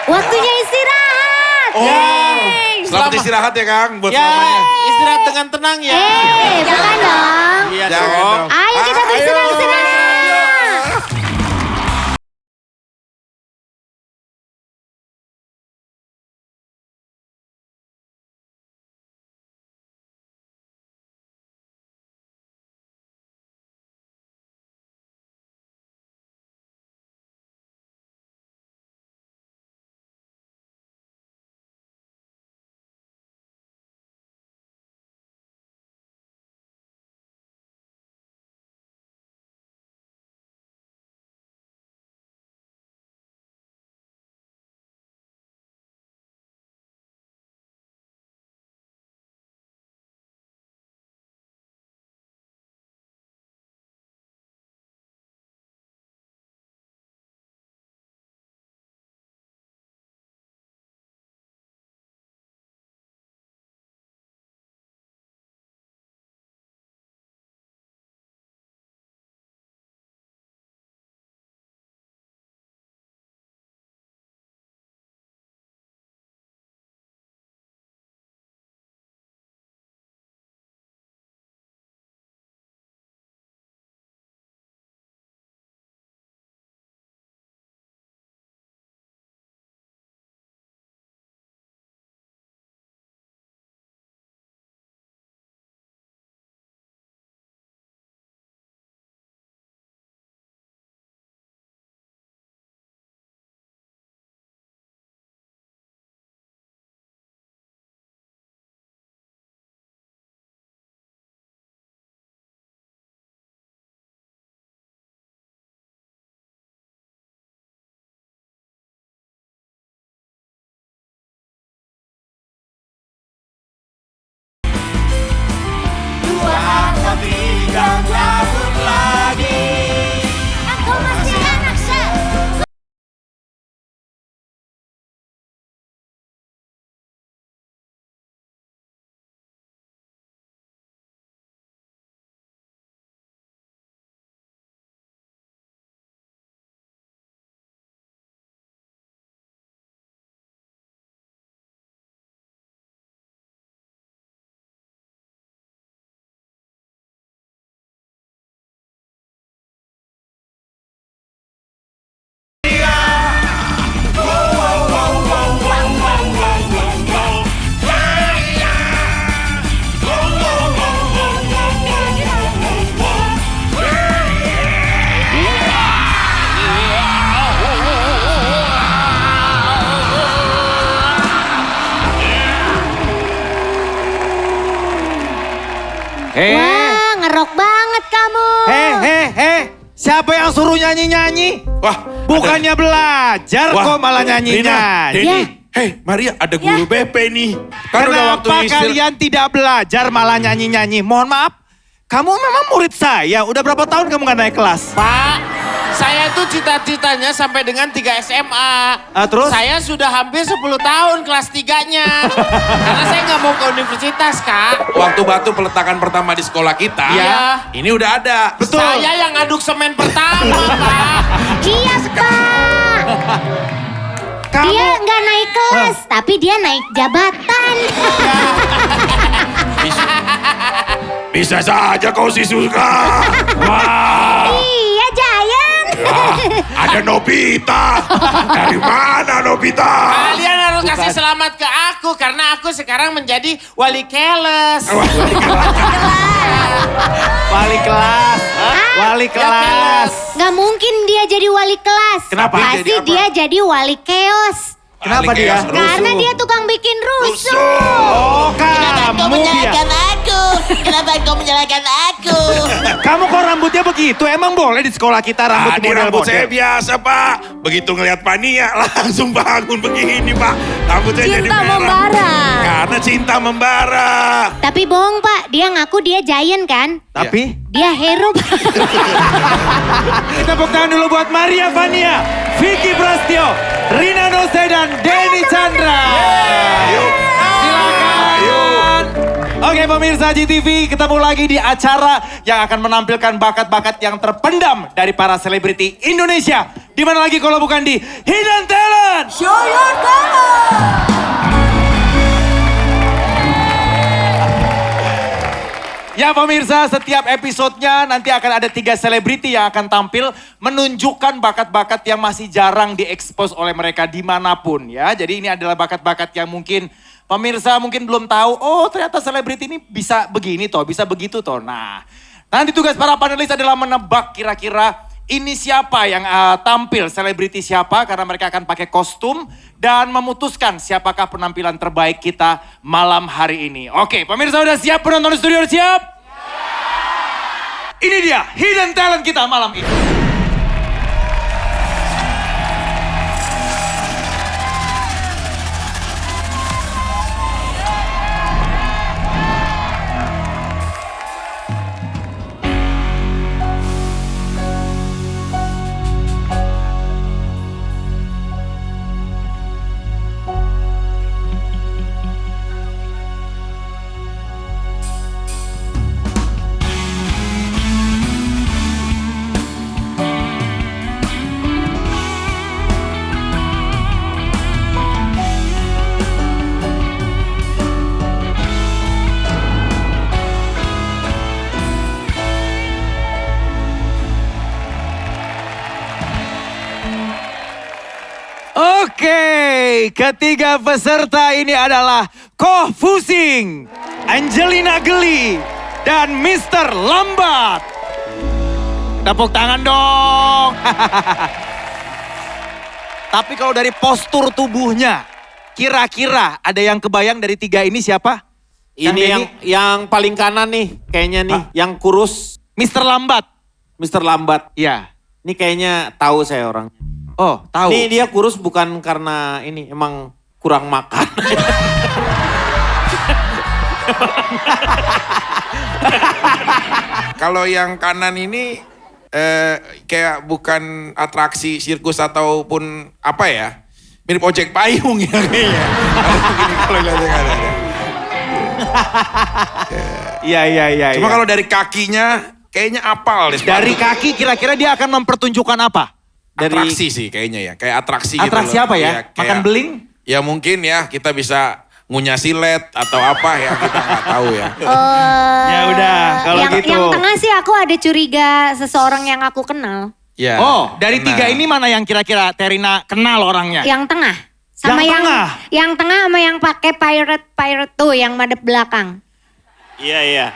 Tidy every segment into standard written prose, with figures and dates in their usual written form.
Waktunya istirahat. Selamat istirahat ya Kang, buat Ya, selamanya. istirahat dengan tenang ya. Bukan dong. Iya Jangan dong. dong. Ayo kita bersenang-senang. Aku masih anak Wah, ngerok banget kamu. Siapa yang suruh nyanyi-nyanyi? Wah, Bukannya belajar kok malah nyanyi-nyanyi. Denny, Ya. hei Maria ada guru BP nih. Kan udah Kenapa waktunya kalian tidak belajar malah nyanyi-nyanyi? Mohon maaf, kamu memang murid saya. Udah berapa tahun kamu gak naik kelas? Pak, saya tuh cita-citanya sampai dengan 3 SMA. Terus? Saya sudah hampir 10 tahun kelas 3-nya. Karena saya nggak mau ke universitas, Kak. Waktu batu peletakan pertama di sekolah kita. Iya. Ini udah ada. Betul. Saya yang aduk semen pertama, Pak. Iya, Pak. Kamu Dia nggak naik kelas, tapi dia naik jabatan. Bisa saja kau si suka. Wah, Iya, Giant. ada Nobita. Dari mana Nobita? Kalian harus kasih selamat ke aku karena aku sekarang menjadi wali keles. wali kelas. Wali kelas. Nggak mungkin dia jadi wali kelas. Kenapa? Pasti Jadi apa? dia jadi wali keos. Kenapa Wali dia? keos, Karena rusuh. dia tukang bikin rusuh. Oh, Kenapa kau kamu dia. menyalahkan aku? Kenapa kau menyalahkan aku? Kamu kok rambutnya begitu? Emang boleh di sekolah kita rambut Tadi rambut saya model-model? biasa Pak. Begitu ngelihat Pania langsung bangun begini Pak. Rambut saya jadi Cinta merah. membara. Karena cinta membara. Tapi bohong, Pak. Dia ngaku dia Giant kan? Tapi Dia hero. kita tepuk tangan dulu buat Maria Vania, Vicky Prastio, Rina Nose dan Denny Chandra. Yuk. Silakan. Oke pemirsa GTV, ketemu lagi di acara yang akan menampilkan bakat-bakat yang terpendam dari para selebriti Indonesia. Di mana lagi kalau bukan di Hidden Talent. Show your talent. Ya pemirsa, setiap episodenya nanti akan ada 3 selebriti yang akan tampil menunjukkan bakat-bakat yang masih jarang diekspos oleh mereka dimanapun ya. Jadi ini adalah bakat-bakat yang mungkin pemirsa mungkin belum tahu, oh ternyata selebriti ini bisa begini toh, bisa begitu toh. Nah, nanti tugas para panelis adalah menebak kira-kira ini siapa yang tampil, selebriti siapa, karena mereka akan pakai kostum dan memutuskan siapakah penampilan terbaik kita malam hari ini. Oke, pemirsa udah siap, penonton studio udah siap? Ini dia Hidden Talent kita malam ini. Oke, ketiga peserta ini adalah Ko Fusing, Angelina Geli, dan Mr. Lambat. Tepuk tangan dong. Tapi kalau dari postur tubuhnya, kira-kira ada yang kebayang dari 3 ini siapa? Ini yang paling kanan nih, kayaknya nih, yang kurus. Mr. Lambat. Mr. Lambat. Ya. Ini kayaknya tahu saya orang. Oh, tahu. Ini dia kurus bukan karena ini, emang kurang makan. Kalau yang kanan ini kayak bukan atraksi sirkus ataupun apa ya. Mirip ojek payung ya kayaknya. Kalau lihat yang kanan. Iya. Cuma kalau dari kakinya kayaknya apal deh. Dari kaki kira-kira dia akan mempertunjukkan apa? Atraksi sih kayaknya ya. Kayak atraksi gitu. Atraksi apa ya? Iya, Makan beling? Ya mungkin ya kita bisa ngunyah silet atau apa ya, kita nggak tahu ya. Ya udah, kalau gitu. Yang tengah sih aku ada curiga seseorang yang aku kenal. Ya, Oh, dari nah. 3 ini mana yang kira-kira Terina kenal orangnya? Yang tengah. Sama yang tengah sama yang pakai pirate tuh yang madep belakang. Iya.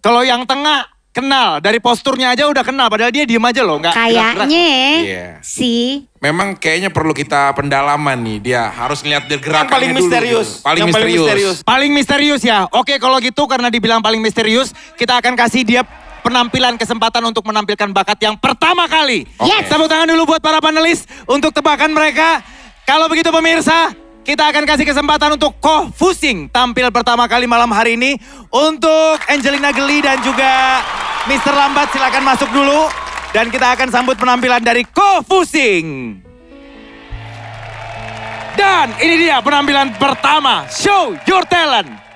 Kalau yang tengah kenal, dari posturnya aja udah kenal, padahal dia diem aja loh, nggak gerak-gerak. Kayaknya Iya. sih. Memang kayaknya perlu kita pendalaman nih, dia harus lihat dia gerakannya Yang paling dulu misterius. gitu. Paling Yang paling misterius. Paling misterius ya. Oke, kalau gitu karena dibilang paling misterius, kita akan kasih dia penampilan kesempatan untuk menampilkan bakat yang pertama kali. Yes. Tepuk tangan dulu buat para panelis untuk tebakan mereka. Kalau begitu pemirsa, kita akan kasih kesempatan untuk Ko Fusing tampil pertama kali malam hari ini. Untuk Angelina Geli dan juga Mr. Lambat silakan masuk dulu. Dan kita akan sambut penampilan dari Ko Fusing. Dan ini dia penampilan pertama, Show Your Talent.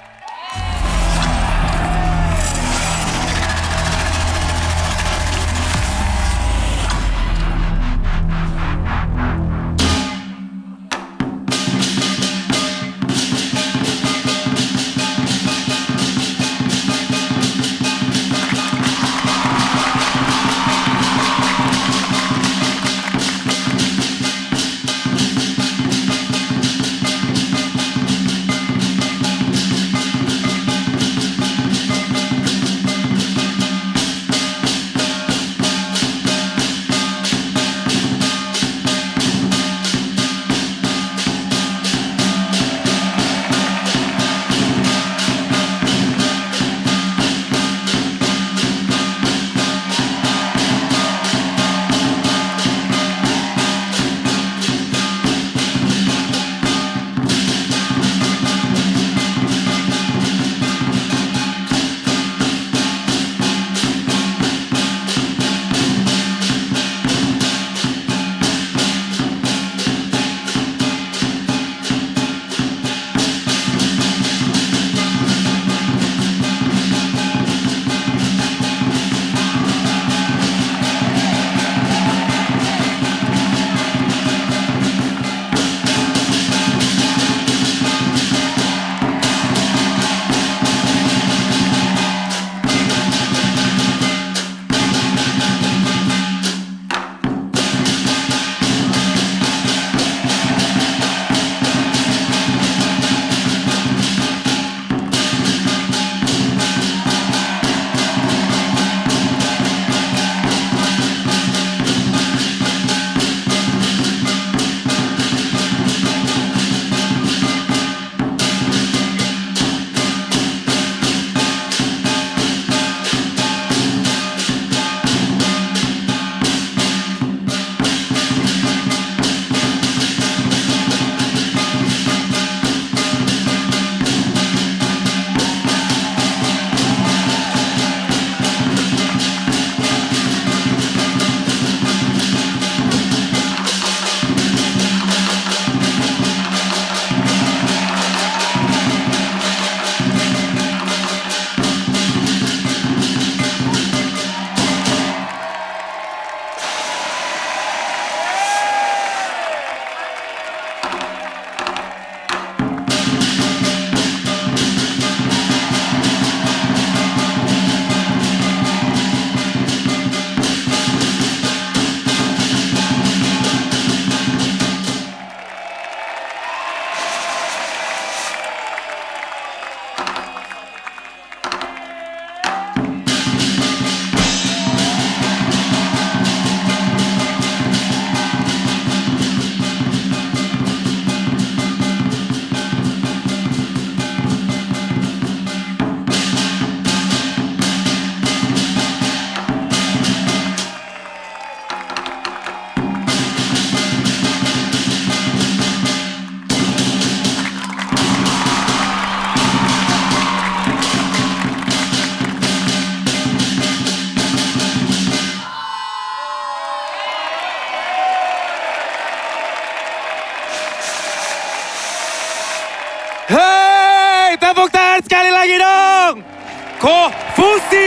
Kofusing.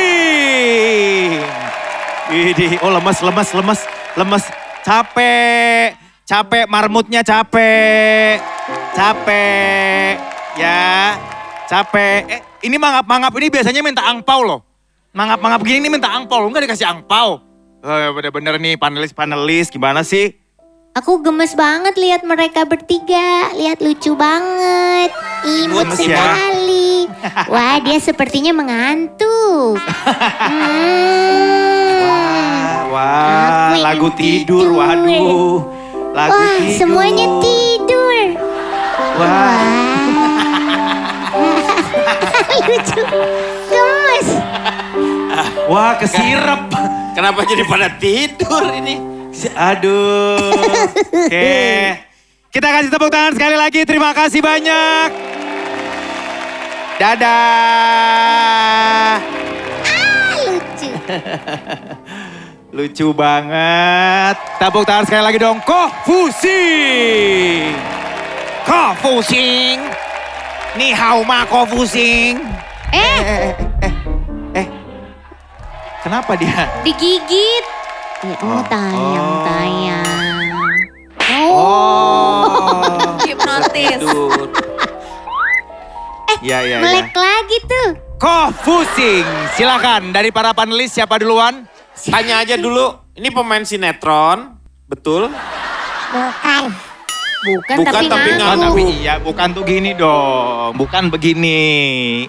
Ini, oh lemes. Capek, marmutnya capek. Ya, capek. Ini mangap ini biasanya minta angpau loh. Mangap gini ini minta angpau, enggak dikasih angpau. Bener-bener nih panelis gimana sih? Aku gemes banget lihat mereka bertiga. Lihat lucu banget. Imut Gemes ya? sekali. Wah, dia sepertinya mengantuk. Wah, Aku lagu ingin tidur, waduh. Lagu Wah, tidur. semuanya tidur. Wah. Lucu. Gemes. Wah, kesirep. Kenapa jadi pada tidur ini? Aduh. Oke. Kita kasih tepuk tangan sekali lagi. Terima kasih banyak. Dadah. Lucu. Lucu banget. Tepuk tangan sekali lagi dong. Kofusing. Ni hao ma Kofusing. Kenapa dia? Digigit. Ya, tayang. Oh. Hipnotis. Tidur. Ya. Melek lagi tuh. Kofusing. Silakan dari para panelis siapa duluan? Tanya aja dulu, ini pemain sinetron, betul? Bukan Bukan, tapi tapi ngaku. Oh, tapi iya, bukan tuh gini dong. Bukan begini.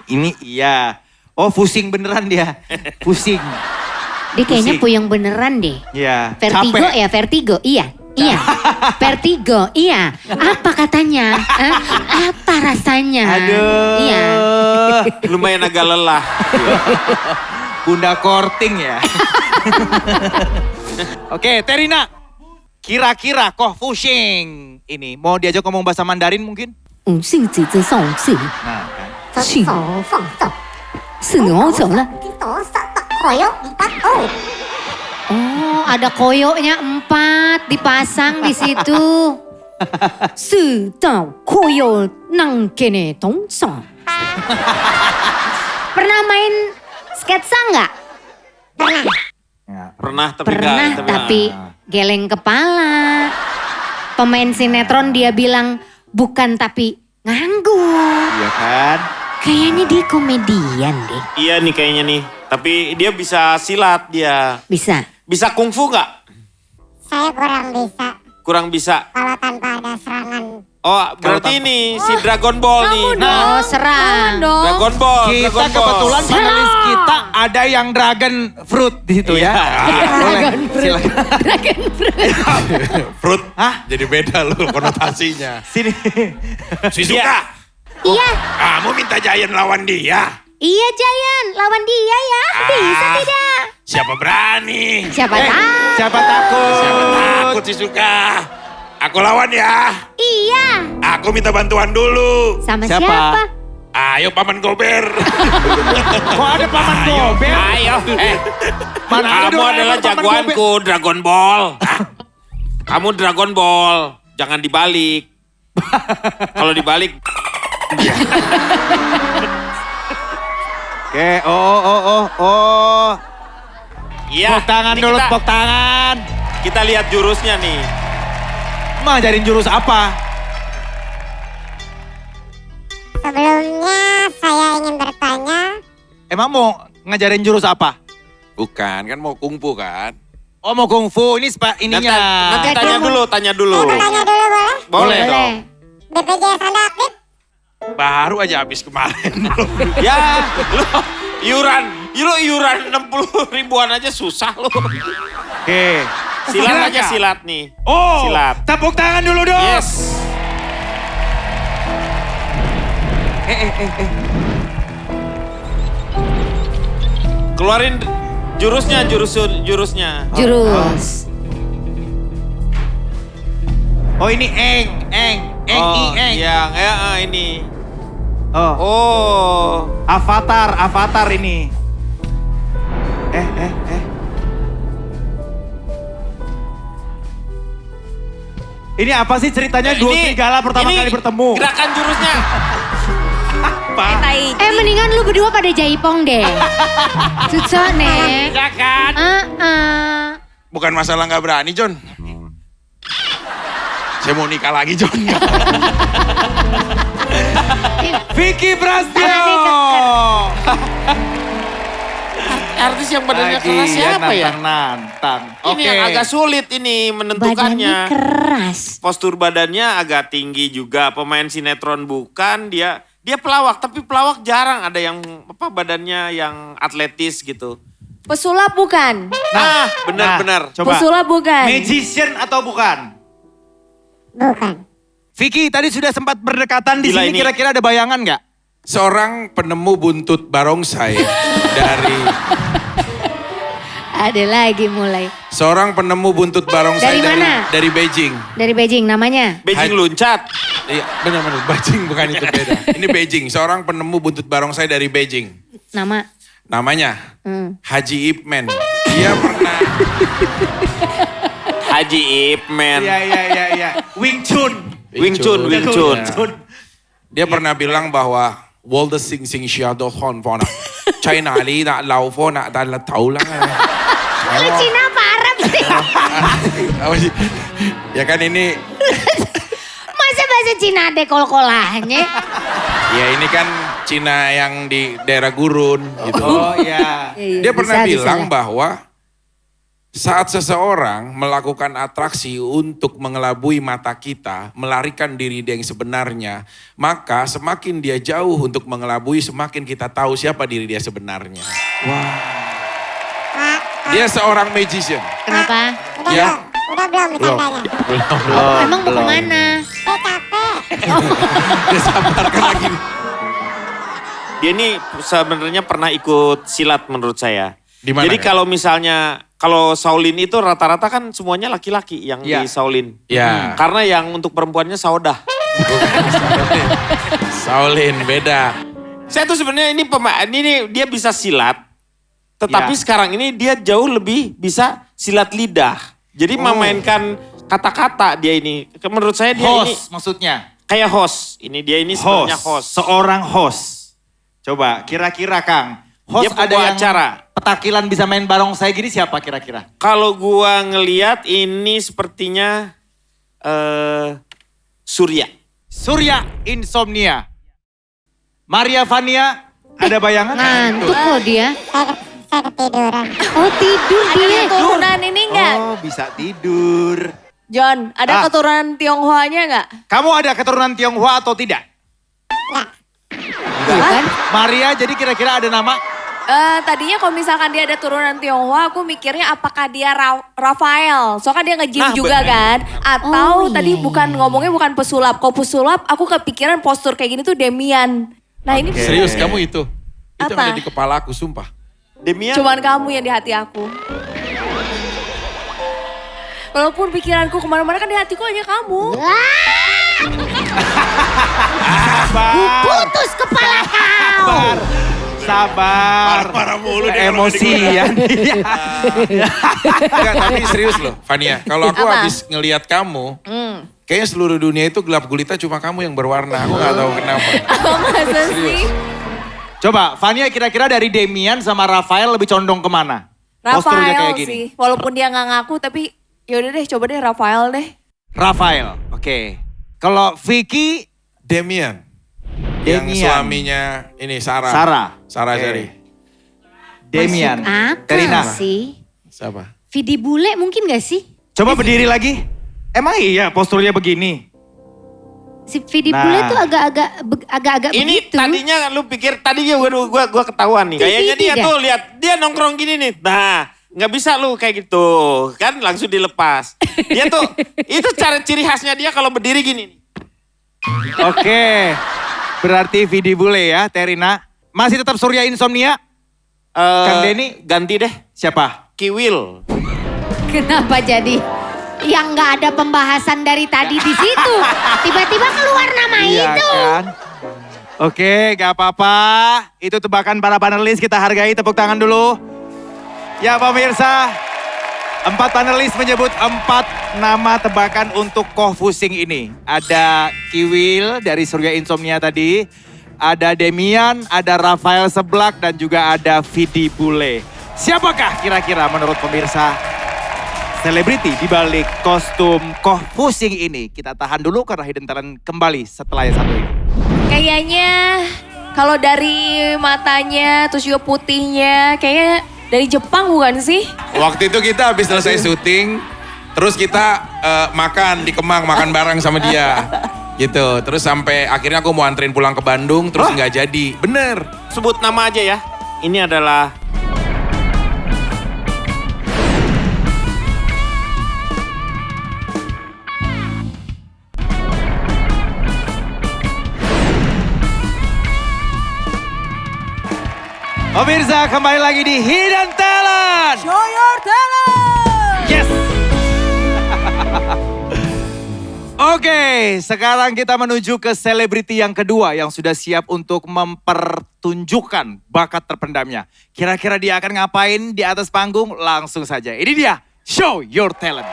Ini iya. Oh, pusing beneran dia. Pusing. Dia kayaknya Pusing. puyeng beneran deh. Iya. Vertigo capek. ya, vertigo. Iya. Vertigo, iya. Apa katanya? Hah? Apa rasanya? Aduh. Iya. Lumayan agak lelah. Bunda korting ya. Oke, Terina. Kira-kira Kofusing ini mau diajak ngomong bahasa Mandarin mungkin? Nah, kan. Oh, ada koyoknya 4 dipasang di situ. Pernah main sketsa nggak? Ya. Pernah tapi Pernah, enggak. tapi geleng kepala. Pemain sinetron dia bilang bukan tapi nganggur. Iya kan? Kayaknya dia komedian deh. Iya nih kayaknya nih. Tapi dia bisa silat dia. Bisa. Bisa kungfu nggak? Saya kurang bisa Kurang bisa. kalau tanpa ada serangan. Oh berarti ini si Dragon Ball nih. Oh, serang. dong. Dragon Ball. Kita Dragon Ball. kebetulan panelis kita ada yang dragon fruit di situ ya. Dragon fruit. Silakan. Dragon fruit. Fruit. Hah? Jadi beda loh konotasinya. Sini. Shizuka, Iya, kamu minta Giant lawan dia. iya Giant, lawan dia ya. Bisa tidak? Siapa berani? Siapa tahu? Siapa takut? Siapa takut Shizuka? Aku lawan ya. Iya. Aku minta bantuan dulu. Sama Siapa? siapa? Ayo Paman Gober. Kok ada paman gober? Ayo. Mana ada Kamu Doraemon adalah paman jagoanku Dragon Ball. Hah? Kamu Dragon Ball. Jangan dibalik. Kalau dibalik. Oke, oh. Iya. Tepuk tangan ini dulu, kita- tepuk tangan. Kita lihat jurusnya nih. Emang ngajarin jurus apa? Sebelumnya saya ingin bertanya, Emang mau ngajarin jurus apa? Bukan, kan mau kungfu kan? Oh mau kungfu, ini ininya. Nanti tanya dulu. saya bertanya dulu boleh? Boleh Boleh. dong. BPJS Anda aktif? Baru aja habis kemarin. Ya, lo iuran 60 ribuan aja susah lo. Oke. Silat aja silat nih. Oh, Silat. tepuk tangan dulu dong. Yes. Keluarin jurusnya. Jurus. Oh ini eng, Oh, eng. yang ini. Oh, Oh, avatar ini. Ini apa sih ceritanya dua ini- serigala pertama ini kali bertemu? Gerakan jurusnya. apa? Mendingan lu berdua pada jaipong deh. Susah nih. Ya kan? Bukan masalah nggak berani, John. Saya mau nikah lagi, John. Vicky Prasetyo. Artis yang badannya Lagi keras siapa ya? Nantang. Ini yang agak sulit ini Badannya menentukannya. keras. Postur badannya agak tinggi juga. Pemain sinetron bukan, dia pelawak, tapi pelawak jarang ada yang badannya yang atletis gitu. Pesulap bukan? Nah, benar-benar. Coba. Pesulap bukan? Magician atau bukan? Bukan. Vicky tadi sudah sempat berdekatan di Gila sini, ini. kira-kira ada bayangan nggak? Seorang penemu buntut barongsai dari Ada lagi mulai. seorang penemu buntut barongsai Dari mana? dari Beijing. Dari Beijing namanya. Beijing luncat. Iya, benar-benar Beijing bukan itu beda. Ini Beijing, seorang penemu buntut barongsai dari Beijing. Nama. Namanya Hmm. Haji Ip Man. Dia pernah Haji Ip Man. Iya. Wing Chun. Wing Chun. dia pernah bilang bahwa World Sing Sing Shadow Hon Fona. China li nak lau fona dan la tau lah. Lu Cina apa Arab sih? Apa sih? Ya kan ini, Masa bahasa Cina ada kol-kolahnya? ya ini kan Cina yang di daerah gurun gitu. Oh iya. Dia pernah bilang lah. bahwa saat seseorang melakukan atraksi untuk mengelabui mata kita, melarikan diri dia yang sebenarnya, maka semakin dia jauh untuk mengelabui, semakin kita tahu siapa diri dia sebenarnya. Dia seorang magician. Kenapa? Udah Ya. belum? Udah belum bercandanya? Emang mau kemana? Saya capek. Dia sabarkan lagi. Dia ini sebenarnya pernah ikut silat menurut saya. Di mana, Jadi Kak? kalau misalnya, kalau Shaolin itu rata-rata kan semuanya laki-laki yang Iya. di Shaolin. Ya. Karena yang untuk perempuannya saudah. Shaolin beda. Saya tuh sebenarnya ini dia bisa silat. Tetapi Ya. sekarang ini dia jauh lebih bisa silat lidah. Jadi memainkan kata-kata dia ini. Menurut saya dia ini Host maksudnya. kayak host. Ini dia ini sebenarnya host. Seorang host. Coba kira-kira Kang. Host Dia pembawa ada yang acara. petakilan bisa main barongsai gini siapa kira-kira? Kalau gua ngeliat ini sepertinya Surya. Surya Insomnia. Maria Vania ada bayangan? Ngantuk loh dia. Saya ketiduran. Oh tidur Ada dia. keturunan ini enggak? Oh bisa tidur. John, ada keturunan Tionghoanya enggak? Kamu ada keturunan Tionghoa atau tidak? Iya kan? Maria jadi kira-kira ada nama? Tadinya kalau misalkan dia ada turunan Tionghoa, aku mikirnya apakah dia Rafael. Soalnya dia nge-gym Nah, juga bener. kan. Atau Oh, tadi iya, bukan ngomongnya bukan pesulap. Kalau pesulap aku kepikiran postur kayak gini tuh Demian. Nah ini Serius kamu itu? Itu Apa? ada di kepala aku, sumpah. Demian. cuman kamu yang di hati aku. Walaupun pikiranku kemana-mana kan di hatiku hanya kamu. Putus kepala kau. Sabar. Marah-marah mulu dia kalau Emosian. Enggak, tapi serius loh, Fania. Kalau aku Apa? habis ngelihat kamu, kayaknya seluruh dunia itu gelap gulita cuma kamu yang berwarna. Aku gak tahu kenapa. Masa sih? Coba Vania kira-kira dari Demian sama Rafael lebih condong kemana? Posturnya Rafael kayak gini. sih. Walaupun dia nggak ngaku tapi yaudah deh coba deh Rafael deh. Rafael, oke. Kalau Vicky, Demian. Yang Demian. suaminya ini Sarah. Sarah Oke. Zari. Demian. Masuk akal Terina. sih. Siapa? Vidi bule mungkin gak sih? Coba berdiri lagi. Emang iya posturnya begini? Si Vidi Nah. bule tuh agak-agak Ini begitu. tadinya lu pikir tadinya gua ketahuan nih. Kayaknya dia Tidak. tuh lihat dia nongkrong gini nih. Nah, nggak bisa lu kayak gitu. Kan langsung dilepas. Dia tuh itu cara ciri khasnya dia kalau berdiri gini nih. Oke. Berarti Vidi bule ya, Terina. Masih tetap Surya Insomnia? Kang Denny? Ganti deh. Siapa? Kiwil. Kenapa jadi yang nggak ada pembahasan dari tadi di situ? Tiba-tiba keluar nama itu. Kan? Oke, gak apa-apa. Itu tebakan para panelis, kita hargai, tepuk tangan dulu. Ya pemirsa, 4 panelis menyebut 4 nama tebakan untuk Koh Fusing ini. Ada Kiwil dari Surya Insomnia tadi. ada Demian, ada Rafael Seblak, dan juga ada Vidi Bule. Siapakah kira-kira menurut pemirsa selebriti di balik kostum Kohfusing ini? Kita tahan dulu karena Hidden Talent kembali setelah yang satu ini. Kayaknya kalau dari matanya terus juga putihnya kayaknya dari Jepang bukan sih? Waktu itu kita habis selesai syuting, terus kita makan di Kemang, makan bareng sama dia. Gitu, terus sampai akhirnya aku mau anterin pulang ke Bandung, terus nggak jadi. Bener. Sebut nama aja ya. Ini adalah Pemirsa, kembali lagi di Hidden Talent. Show your talent! Yes. Oke, sekarang kita menuju ke selebriti yang kedua yang sudah siap untuk mempertunjukkan bakat terpendamnya. Kira-kira dia akan ngapain di atas panggung? Langsung saja. Ini dia, Show Your Talent.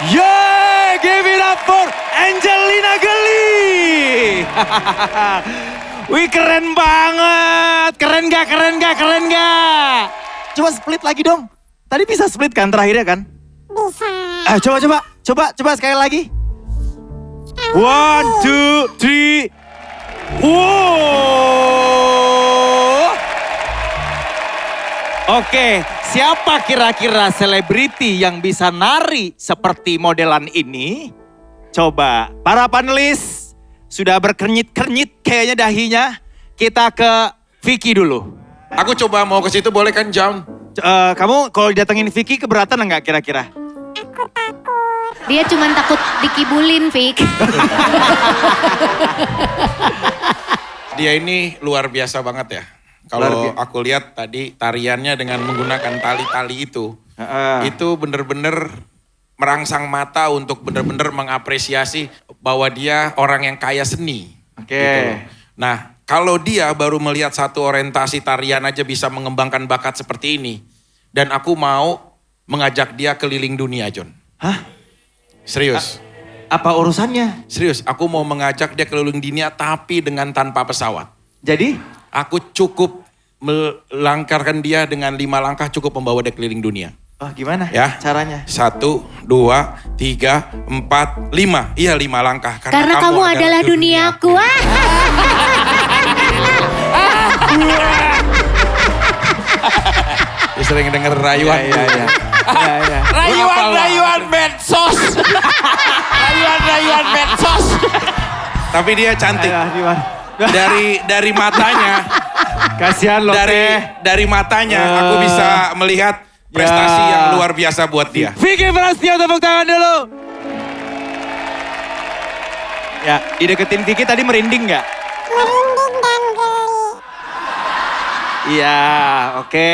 Yeah, give it up for Angelina Geli. Wih, keren banget. Keren gak, keren gak, keren gak? Coba split lagi dong. Tadi bisa split kan terakhirnya kan? Bisa. Coba sekali lagi. 1, 2, 3. Wow. Oke, siapa kira-kira selebriti yang bisa nari seperti modelan ini? Coba, para panelis sudah berkernyit-kernyit kayaknya dahinya. Kita ke Vicky dulu. Aku coba mau ke situ boleh kan, Jam? Kamu kalau didatengin Vicky keberatan enggak kira-kira? Aku takut. Dia cuma takut dikibulin, Fik. Dia ini luar biasa banget ya. Kalau aku lihat tadi tariannya dengan menggunakan tali-tali itu bener-bener merangsang mata untuk bener-bener mengapresiasi bahwa dia orang yang kaya seni. Oke. Gitu. Nah, Kalau dia baru melihat satu orientasi tarian aja bisa mengembangkan bakat seperti ini. Dan aku mau mengajak dia keliling dunia, John. Hah? Serius. Apa urusannya? Serius, aku mau mengajak dia keliling dunia tapi dengan tanpa pesawat. Jadi? Aku cukup melangkarkan dia dengan 5 langkah cukup membawa dia keliling dunia. Oh gimana Ya. caranya? 1, 2, 3, 4, 5. Iya 5 langkah. Karena kamu adalah duniaku. Dia sering denger rayuan. Iya. Rayuan medsos. Rayuan medsos. Tapi dia cantik. Dari matanya. Kasihan loh Dari matanya aku bisa melihat prestasi yang luar biasa buat dia. Vicky Prasetyo, tepuk tangan dulu. Ya, dideketin Vicky tadi merinding nggak? Merinding dan geli. Iya, oke.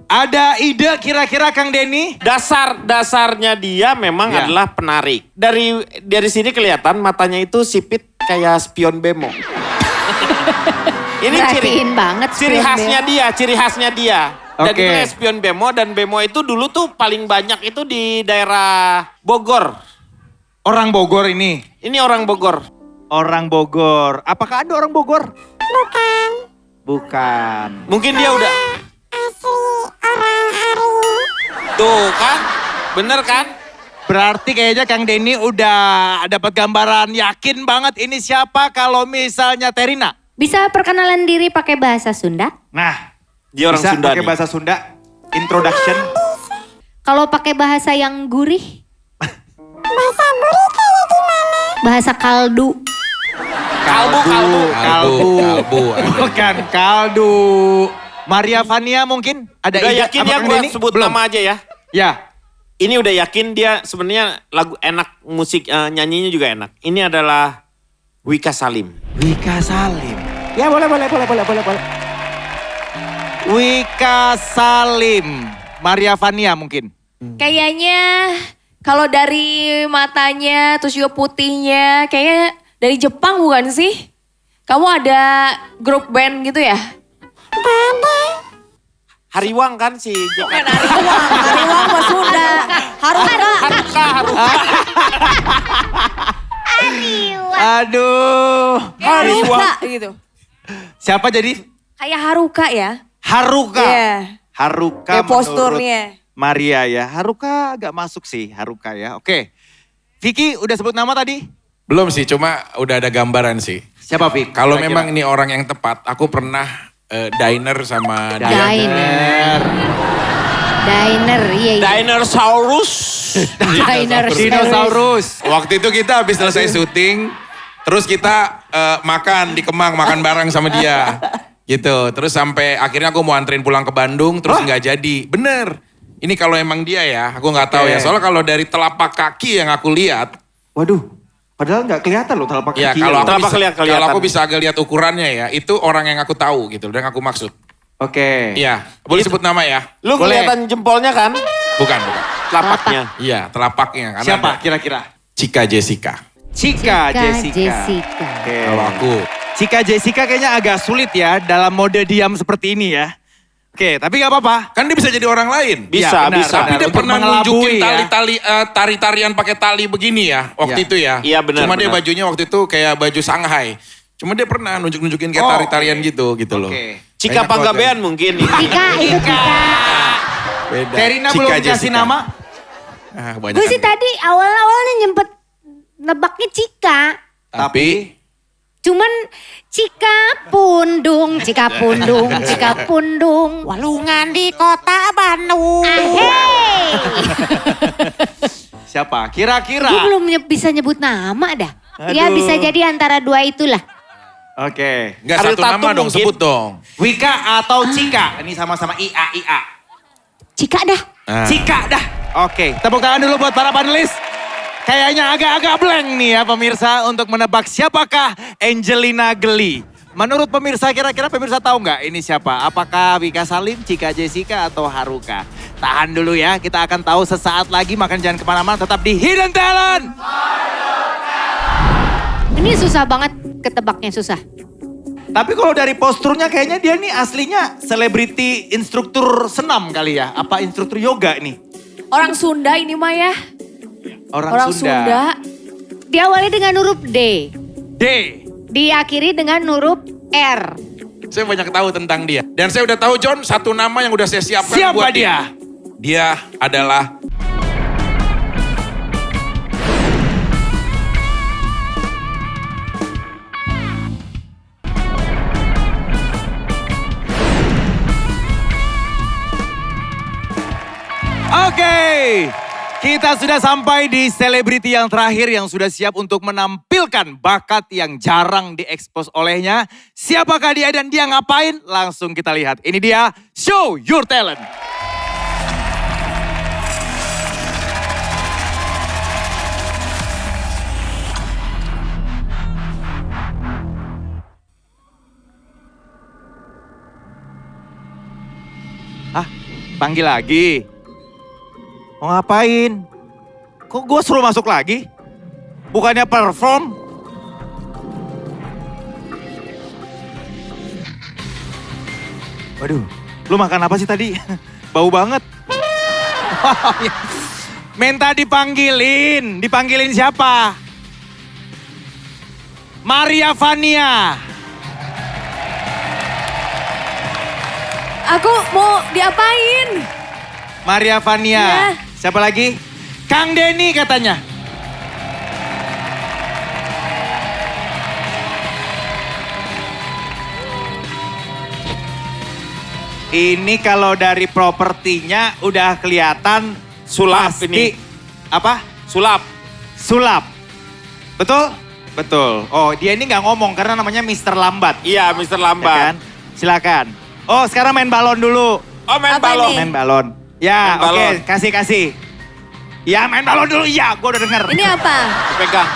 Ada ide kira-kira Kang Denny? Dasarnya dia memang Ya. adalah penarik. Dari sini kelihatan matanya itu sipit kayak spion bemo. Ini Perhatiin banget ciri spion khasnya dia. Dan Oke. itu kayak spion bemo, dan bemo itu dulu tuh paling banyak itu di daerah Bogor. Orang Bogor ini. Ini orang Bogor. Orang Bogor. Apakah ada orang Bogor? Bukan. Bukan. Mungkin dia udah. Asli orang Ari. Tuh kan? Bener kan? Berarti kayaknya Kang Denny udah dapat gambaran yakin banget ini siapa kalau misalnya Terina. Bisa perkenalan diri pakai bahasa Sunda? Nah, Dia orang bisa Sunda pakai nih. bahasa Sunda. Introduction. Kalau pakai bahasa yang gurih? Bahasa gurih kayak gimana? Bahasa kaldu. Kalbu. Bukan kaldu. Maria Vania mungkin ada Udah ide yakin apa ya Kang gue Denny? sebut Belum. nama aja ya. Ya. Ini udah yakin dia sebenarnya lagu enak, musik nyanyinya juga enak. Ini adalah Wika Salim. Wika Salim. Ya boleh. Wika Salim. Maria Vania mungkin. Kayaknya kalau dari matanya terus juga putihnya kayaknya dari Jepang bukan sih? Kamu ada grup band gitu ya? Hariwang kan si Bukan Hariwang mah Sunda. Haruka. Aduh. Haruka gitu. Siapa jadi? Kayak Haruka ya. Haruka. Iya. Haruka Kayak menurut posturnya. Maria ya. Haruka agak masuk sih. Haruka ya. Oke. Vicky udah sebut nama tadi? Belum sih, cuma udah ada gambaran sih. Siapa Vicky? Kalau memang ini orang yang tepat, aku pernah diner sama dia. Diner, iya. Dinosaurus. Dinosaurus. Waktu itu kita habis selesai syuting, terus kita makan di Kemang, makan bareng sama dia. Gitu, terus sampai akhirnya aku mau anterin pulang ke Bandung, terus nggak jadi. Bener, ini kalau emang dia ya, aku nggak tahu ya. Soalnya kalau dari telapak kaki yang aku lihat, Waduh. Padahal nggak kelihatan loh telapak ya kaki. kalau aku Telapak bisa, kelihatan. kalau aku bisa agak lihat ukurannya ya, itu orang yang aku tahu gitu, dan aku maksud. Oke. Iya, boleh sebut nama ya? Lu Boleh. kelihatan jempolnya kan? Bukan. Telapaknya. Iya, telapaknya. Karena Siapa ada kira-kira? Cika Jessica. Cika Jessica. Jessica. Oke. Kalau aku. Cika Jessica kayaknya agak sulit ya dalam mode diam seperti ini ya. Oke, tapi gak apa-apa. Kan dia bisa jadi orang lain. Bisa, Ya, benar, bisa. Tapi benar. dia Untuk pernah mengelabui nunjukin ya. tari-tarian pakai tali begini ya waktu Iya. itu ya. Iya, benar, Cuma dia benar. bajunya waktu itu kayak baju Shanghai. Cuma dia pernah nunjukin kayak Oh, tari-tarian gitu loh. Oke. Cika Banyak Panggabean mungkin. ini. Cika, itu Cika. Beda. Terina Cika belum kasih Jessica. nama? Ah, banyak Gue sih kan. tadi awalnya nyempet nebaknya Cika. Tapi Cuman Cika Pundung. Walungan di kota Bandung. Ahey. Siapa? Kira-kira. Gue belum bisa nyebut nama dah. Ya Aduh. bisa jadi antara dua itulah. Oke. nggak Ariel satu nama Tatum dong, mungkin. sebut dong. Wika atau Cika? Ini sama-sama IA. Cika dah. Ah. Cika dah. Oke, tepuk tangan dulu buat para panelis. Kayaknya agak-agak blank nih ya pemirsa untuk menebak siapakah Angelina Geli. Menurut pemirsa kira-kira pemirsa tahu nggak ini siapa? Apakah Wika Salim, Cika Jessica atau Haruka? Tahan dulu ya, kita akan tahu sesaat lagi. Makan jangan kemana-mana, tetap di Hidden Talent. Ini susah banget ketebaknya susah. Tapi kalau dari posturnya kayaknya dia nih aslinya selebriti instruktur senam kali ya. Apa instruktur yoga nih? Orang Sunda ini mah ya. Orang Sunda. Diawali dengan huruf D. D. Diakhiri dengan huruf R. Saya banyak tahu tentang dia. Dan saya udah tahu John, satu nama yang udah saya siapkan Siapa buat dia? Dia adalah Oke, kita sudah sampai di selebriti yang terakhir yang sudah siap untuk menampilkan bakat yang jarang diekspos olehnya. Siapakah dia dan dia ngapain? Langsung kita lihat. Ini dia, Show Your Talent. Hah? Panggil lagi? Mau ngapain? Kok gue suruh masuk lagi? Bukannya perform? Waduh, lu makan apa sih tadi? Bau banget. Minta dipanggilin. Dipanggilin siapa? Maria Vania. Aku mau diapain? Maria Vania. Iya. Siapa lagi? Kang Denny katanya. Ini kalau dari propertinya udah kelihatan Sulap pasti. ini. Apa? Sulap. Sulap. Betul? Betul. Oh, dia ini nggak ngomong karena namanya Mr. Lambat. Iya, Mr. Ya Lambat. kan? Silakan. Oh, sekarang main balon dulu. Oh, main Apa balon. ini? Main balon. Ya, Main balon. oke, kasih. Ya, main balon dulu. Iya, gue udah denger. Ini apa? Pegang.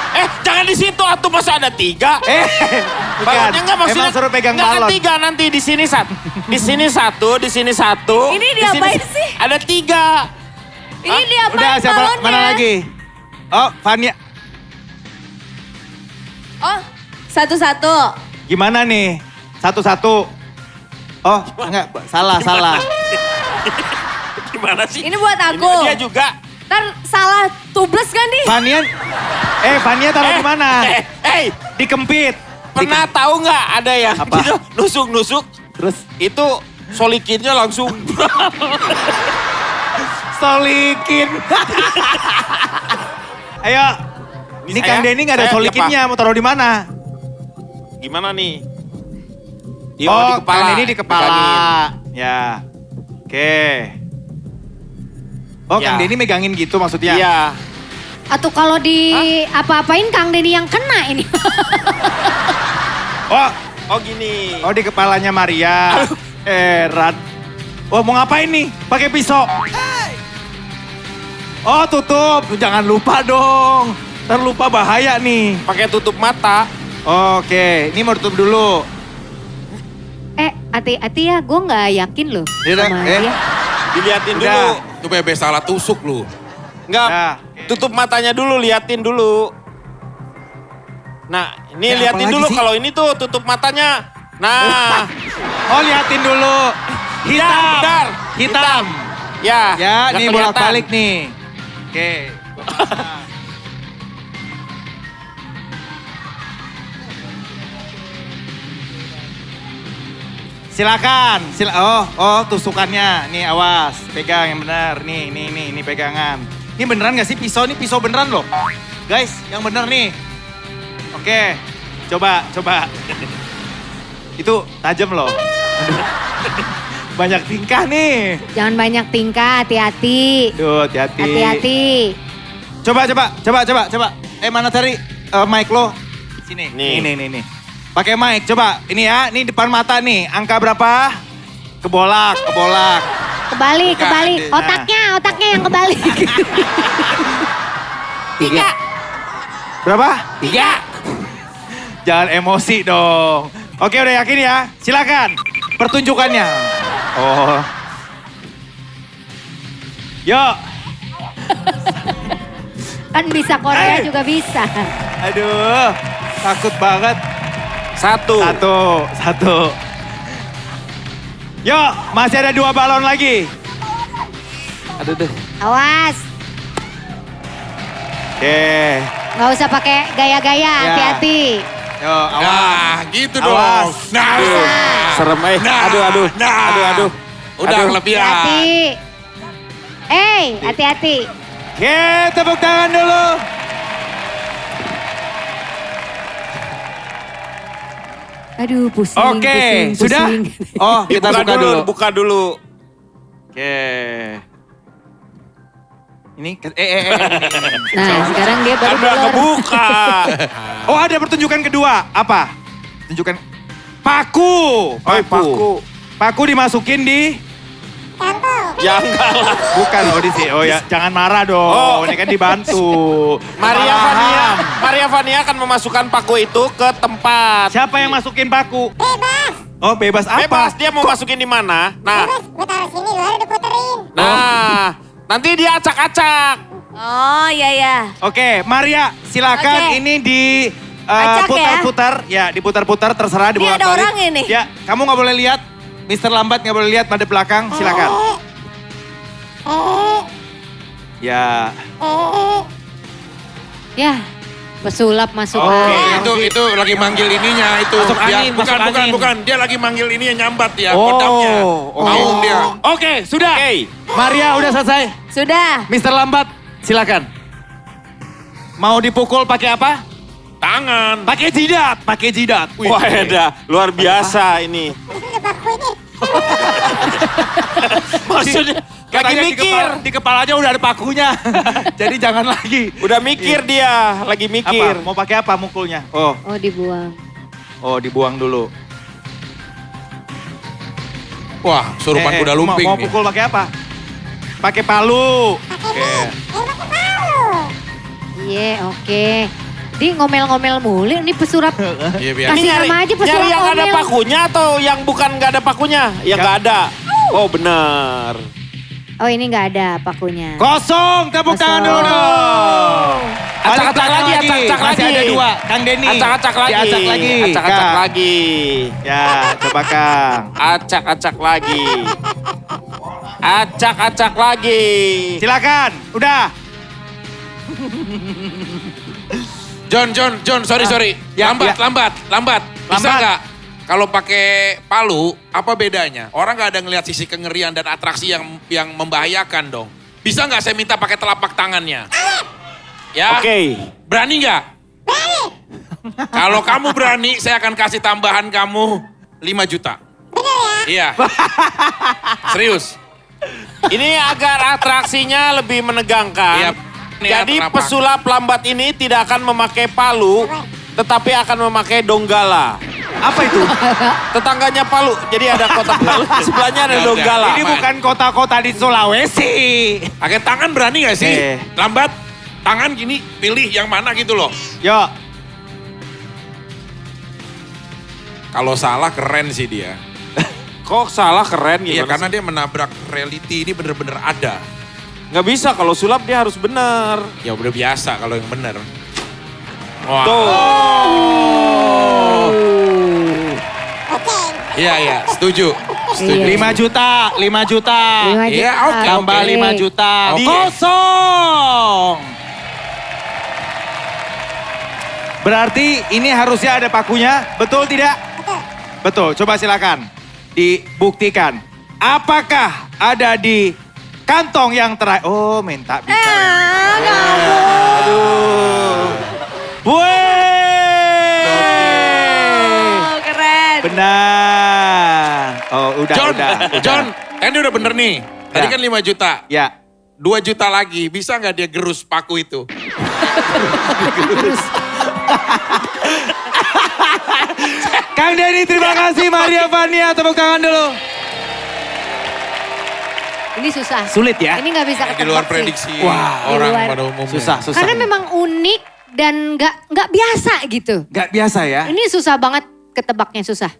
Jangan di situ atuh, masa ada 3? Bukan. Balonnya enggak maksudnya. Emang suruh pegang enggak balon. ketiga nanti di sini satu. Di sini satu, di sini satu. Ini di sini diapain sih? Ada 3. Ini diapain Udah, siapa balonnya? mana lagi? Oh, Vania. Oh, satu-satu. Gimana nih? Satu-satu. Oh, enggak, salah. Gimana sih? Ini buat aku. Ini dia juga. Ntar salah tubles kan nih? Vania taruh di mana? Dikempit. Pernah tahu nggak ada yang Apa? gitu nusuk-nusuk Terus itu solikinnya langsung solikin. Ayo. Ini Kang Denny nggak ada Saya, solikinnya, mau taruh di mana? gimana nih? Di, Oh, di kepala. Kang Denny di kepala. Pegangin. Ya. Oke. Oh, Ya. Kang Denny megangin gitu maksudnya? Iya. Atau kalau di apa-apain Kang Denny yang kena ini. Oh gini. Oh, di kepalanya Maria. Heran. Oh, mau ngapain nih? Pakai pisau. Oh, tutup. Jangan lupa dong. Ntar lupa bahaya nih. Pakai tutup mata. Oke, ini mau tutup dulu. Hati-hati ya, gue nggak yakin loh Yaudah, sama dia. Diliatin Udah. dulu. itu bebe salah tusuk lu. Enggak. Ya. Tutup matanya dulu, liatin dulu. Nah, ini Ya, liatin apalagi dulu sih? kalau ini tuh tutup matanya. Nah, Oh, liatin dulu. Hitam. benar. Hitam. Ya, Ya, nggak nih kelihatan. bolak-balik nih. Oke. Silakan. Oh, tusukannya. Nih, awas. Pegang yang benar. Nih, pegangan. Ini beneran gak sih pisau? Ini pisau beneran loh. Guys, yang bener nih. Oke. Coba. Itu tajam loh. Aduh. Banyak tingkah nih. Jangan banyak tingkah, hati-hati. Duh, hati-hati. Hati-hati. Coba. Mana cari mic lo? Sini. Nih. Nih. Pakai mic, coba. Ini ya, ini depan mata nih. Angka berapa? Kebolak. Kebalik. Nah. Otaknya yang kebalik. 3. Berapa? 3. Jangan emosi dong. Oke, udah yakin ya? Silakan. Pertunjukannya. Oh. Yuk. Kan bisa Korea juga bisa. Aduh, takut banget. Satu. Satu. Yuk, masih ada 2 balon lagi. Aduh deh. Awas. Oke. Nggak usah pakai gaya-gaya, Ya. hati-hati. Yuk, awas. Nah, gitu dong. Awas. Nah, Serem Nah, Aduh. nah. Aduh. udah Aduh. kelebihan. Hati-hati. Hati-hati. Oke, tepuk tangan dulu. Aduh, pusing, Oke, pusing, sudah? pusing. Oh, kita buka dulu. Buka dulu. Oke. Ini, Nah, sekarang dia baru Kan udah keluar. kebuka. Oh, ada pertunjukan kedua. Apa? Tunjukan paku. Paku. Paku dimasukin di Ya enggak lah. bukan audisi. Oh ya, jangan marah dong. Oh. Ini kan dibantu. Maria Vania akan memasukkan paku itu ke tempat. Siapa yang masukin paku? Bebas. Oh, bebas apa? Bebas, dia mau masukin di mana? Nah, Bebas, gue taruh sini baru diputerin. nanti dia acak-acak. Oh iya. Oke, Maria, silakan. Oke. Ini di Acak ya? putar-putar. Ya, diputar-putar terserah Ini dibolak ada balik. orang ini. Ya, kamu nggak boleh lihat. Mister Lambat nggak boleh lihat pada belakang. Silakan. Ya. Ya, pesulap masuk Oh, angin. itu lagi manggil ininya itu. Masuk angin, bukan, masuk angin. bukan. Dia lagi manggil ininya nyambat ya, Oh, kodamnya. oke. Mau dia. Oke, sudah. Oke. Maria udah selesai. Sudah. Mister Lambat, silakan. Mau dipukul pakai apa? Tangan. Pakai jidat. Wih. Wah, ada luar biasa ini. Ini paku ini. Maksudnya lagi Katanya mikir. Di kepalanya udah ada pakunya. Jadi jangan lagi. Udah mikir dia, lagi mikir. Apa? Mau pakai apa mukulnya? Oh, Oh, dibuang. dibuang dulu. Wah, surupan kuda lumping Mau nih. pukul pakai apa? Pakai palu. Oke. Pakai palu. Iya, oke. Dia ngomel-ngomel mulu, ini pesulap. Iya, biasa. Kasih nama aja pesulap Nyari yang ada ngomel. pakunya atau yang bukan nggak ada pakunya? Yang nggak ada. Oh benar. Oh, ini nggak ada pakunya. Kosong, tepuk tangan dulu dong. Balik Acak-acak belakang lagi, acak-acak Masih lagi. ada 2, Kang Denny. Acak-acak lagi. Diacak lagi. Acak-acak Kang. lagi. Ya, coba Kang. Acak-acak lagi. Acak-acak lagi. Silakan, udah. John, sorry. Ya, lambat. Bisa Lambat. nggak? Kalau pakai palu, apa bedanya? Orang nggak ada ngelihat sisi kengerian dan atraksi yang membahayakan dong. Bisa nggak saya minta pakai telapak tangannya? Ya. Oke. Berani nggak? Berani. Kalau kamu berani, saya akan kasih tambahan kamu 5 juta. Iya. Serius. Ini agar atraksinya lebih menegangkan. Iya. Jadi Kenapa? pesulap lambat ini tidak akan memakai palu, tetapi akan memakai donggala. Apa itu? Tetangganya Palu, jadi ada kota Palu, sebelahnya ada Ya udah. donggala. Ini bukan kota-kota di Sulawesi. Pakai tangan berani nggak sih? Eh. Lambat. Tangan gini, pilih yang mana gitu loh. Yuk. Kalau salah keren sih dia. Kok salah keren Iya, gimana karena sih? dia menabrak reality ini bener-bener ada. Nggak bisa, kalau sulap dia harus benar. Ya udah biasa kalau yang bener. Wah. Tuh. Oke. Iya, setuju. Iya. 5 juta, 5 juta. 5 Iya, juta. oke, Tambah oke. 5 juta. Oke. Kosong. Berarti ini harusnya ada pakunya, betul tidak? Betul, coba silakan dibuktikan. Apakah ada di kantong yang terakhir? Oh, minta bisa. Aduh. Weh. Oh, keren. Benar. Oh, udah. John, kan dia udah bener nih. Tadi Ya. kan 5 juta. Ya. 2 juta lagi, bisa nggak dia gerus paku itu? Kang Denny, terima kasih. Maria Vania, tepuk tangan dulu. Ini susah. Sulit ya? Ini nggak bisa Di ketebak luar sih. prediksi Wah, orang di luar. pada umumnya. Susah. Karena memang unik dan nggak biasa gitu. Gak biasa ya. Ini susah banget ketebaknya, susah.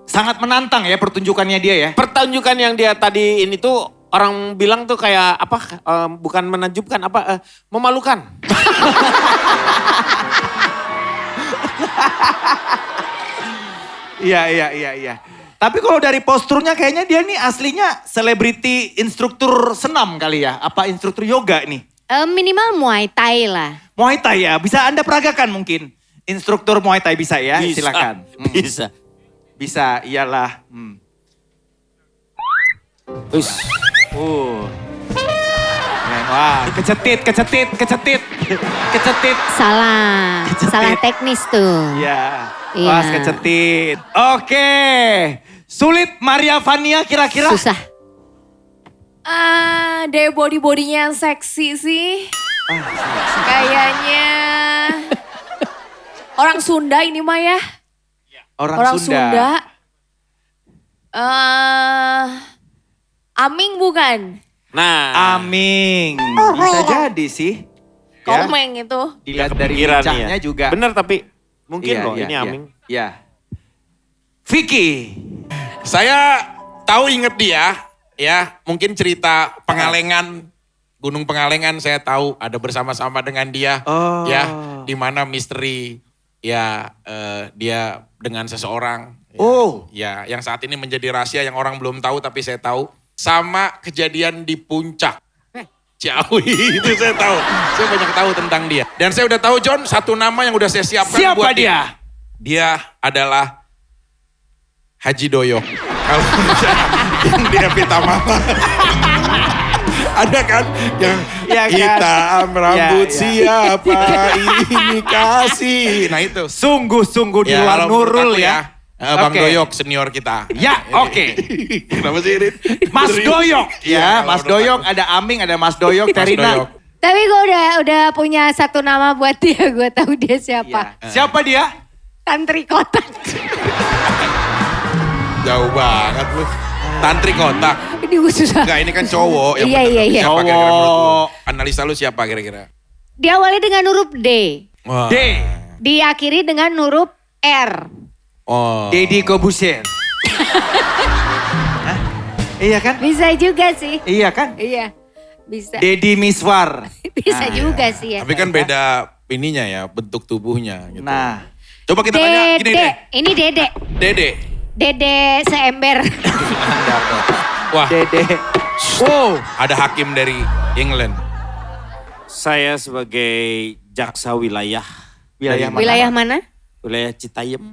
Sangat menantang ya pertunjukannya dia ya. Pertunjukan yang dia tadi ini tuh orang bilang tuh kayak apa? Bukan menakjubkan, memalukan. Iya. Tapi kalau dari posturnya kayaknya dia nih aslinya selebriti instruktur senam kali ya. Apa instruktur yoga nih? Minimal Muay Thai lah. Muay Thai ya, bisa Anda peragakan mungkin. Instruktur Muay Thai bisa ya, Bisa, silakan. Bisa. Bisa, iyalah. Ush. Wah, kecetit. Salah teknis tuh. Iya. Iya. Pas kecetit. Oke. Sulit Maria Vania kira-kira? Susah. Dari body-bodinya yang seksi sih. Kayaknya orang Sunda ini mah ya. Orang Sunda. Aming bukan? Nah, Aming. Oh, Bisa iya. jadi sih. Komeng itu. Dilihat dari kepikiran wajahnya ya. juga. Bener tapi mungkin loh Iya, ini Aming. Iya. Vicky. Saya tahu inget dia, ya mungkin cerita Pengalengan, Gunung Pengalengan saya tahu ada bersama-sama dengan dia, Oh. ya di mana misteri, ya dia dengan seseorang. Oh. Ya, yang saat ini menjadi rahasia yang orang belum tahu tapi saya tahu. Sama kejadian di puncak. Ciawi, itu saya tahu. Saya banyak tahu tentang dia. Dan saya udah tahu John, satu nama yang udah saya siapkan Siapa buat dia? Dia adalah Haji Doyok. Kalau yang dia Pitamama. Ada kan yang Ya kan? hitam rambut Ya. siapa ini kasih. Nah itu. Sungguh-sungguh di luar kalau menurut nurul aku ya. Bang Oke. Doyok senior kita. Ya, oke. Kenapa sih Rin? Mas Doyok. Ya, kalau Mas menurut Doyok, aku. ada Aming, ada Mas Doyok, Mas Terina. Doyok. Tapi gue udah punya satu nama buat dia. Gue tahu dia siapa. Ya. Siapa dia? Tantri kotak. Jauh banget lu. Tantri kotak. Ini gue susah. Enggak, ini kan cowok. Yang Iya, bener. iya, iya. Siapa kira-kira menurut lu? Cowok. Analisa lu siapa kira-kira? Diawali dengan huruf D. Wah. D. Diakhiri dengan huruf R. Oh. Deddy Kobusier. Hah? Iya kan? Bisa juga sih. Iya kan? Iya. Bisa. Deddy Miswar. Bisa juga sih ya. Tapi kan beda ininya ya, bentuk tubuhnya gitu. Nah. Coba kita tanya gini Dede. deh. Ini Dede. Dede. Dede seember. Wah, Dede. Wow. ada hakim dari England. Saya sebagai jaksa wilayah. Wilayah mana? Wilayah mana? Wilayah Citayam.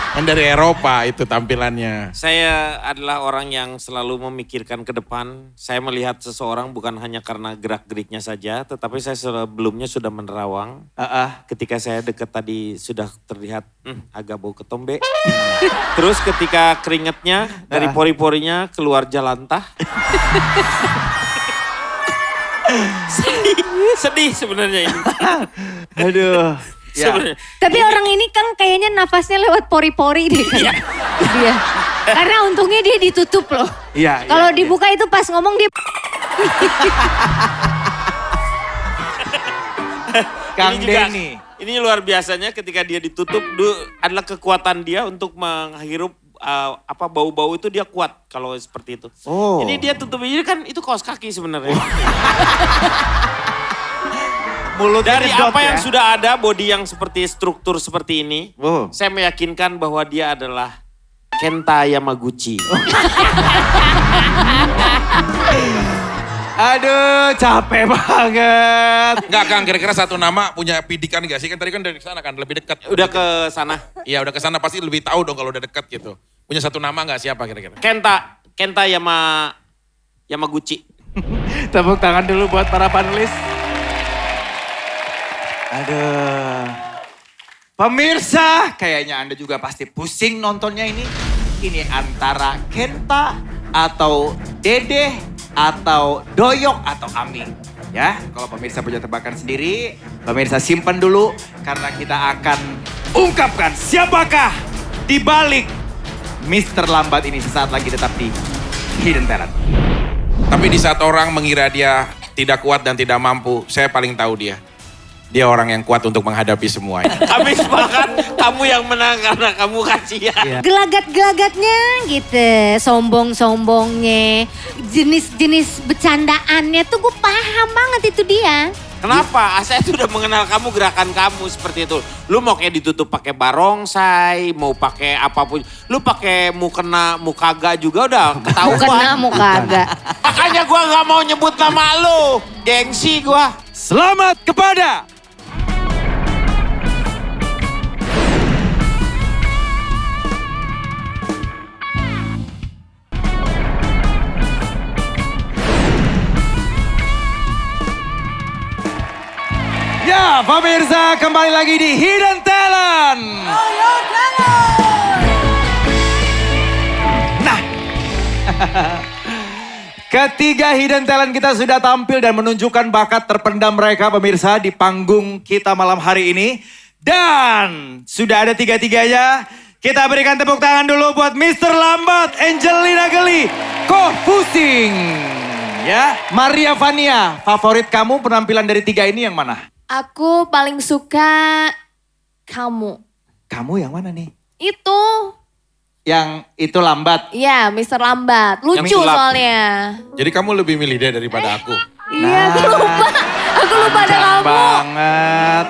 Kan dari Eropa itu tampilannya. Saya adalah orang yang selalu memikirkan ke depan. Saya melihat seseorang bukan hanya karena gerak-geriknya saja, tetapi saya sebelumnya sudah menerawang. Ketika saya dekat tadi sudah terlihat agak bau ketombe. Terus ketika keringatnya dari pori-porinya keluar jalantah. Sedih sebenarnya ini. Aduh. Ya. Sebenarnya. Tapi orang ini kan kayaknya nafasnya lewat pori-pori deh kan. Dia. Karena untungnya dia ditutup loh. Iya. Kalau iya, dibuka itu pas ngomong dia Kang Ini juga, Denny. ini luar biasanya ketika dia ditutup adalah kekuatan dia untuk menghirup bau-bau itu dia kuat kalau seperti itu. Oh. Ini dia tutup ini kan itu kaos kaki sebenarnya. Mulutnya Dari ngedot apa ya. yang sudah ada body yang seperti struktur seperti ini, Oh. saya meyakinkan bahwa dia adalah Kenta Yamaguchi. Aduh, capek banget. Enggak Kang, kira-kira satu nama punya pidikan gak sih? Kan tadi kan dari sana kan, lebih dekat. Udah ke sana. Iya udah ke sana pasti lebih tahu dong kalau udah dekat gitu. Punya satu nama gak siapa kira-kira? Kenta Yamaguchi. Tepuk tangan dulu buat para panelis. Aduh. Pemirsa, kayaknya Anda juga pasti pusing nontonnya ini. Ini antara Kenta atau Dede atau Doyok atau Aming. Ya, kalau pemirsa punya tebakan sendiri, pemirsa simpan dulu karena kita akan ungkapkan siapakah di balik Mr. Lambat ini sesaat lagi tetap di Hidden Talent. Tapi di saat orang mengira dia tidak kuat dan tidak mampu, saya paling tahu dia. Dia orang yang kuat untuk menghadapi semuanya. Kami sepakat kamu yang menang karena kamu kasihan. gelagat-gelagatnya gitu. Sombong-sombongnya. Jenis-jenis bercandaannya tuh gue paham banget itu dia. Kenapa? Saya sudah mengenal kamu, gerakan kamu seperti itu. Lu mau kayak ditutup pakai barongsai, mau pakai apapun. Lu pakai mukena, mukaga juga udah ketahuan. Mukena, mukaga. Makanya gua nggak mau nyebut nama lu. Gengsi gua. Selamat kepada Ya, pemirsa, kembali lagi di Hidden Talent. Nah, ketiga Hidden Talent kita sudah tampil dan menunjukkan bakat terpendam mereka, pemirsa, di panggung kita malam hari ini. Dan sudah ada tiga-tiganya. Kita berikan tepuk tangan dulu buat Mr. Lambat, Angelina Geli, Ko Pusing. Ya, Maria Vania, favorit kamu penampilan dari tiga ini yang mana? Aku paling suka kamu. Kamu yang mana nih? Itu. Yang itu Lambat. Iya, Mr. Lambat. Lucu Yang sulap. soalnya. Jadi kamu lebih milih dia daripada aku. Iya, aku lupa. Aku lupa ada kamu. Banget.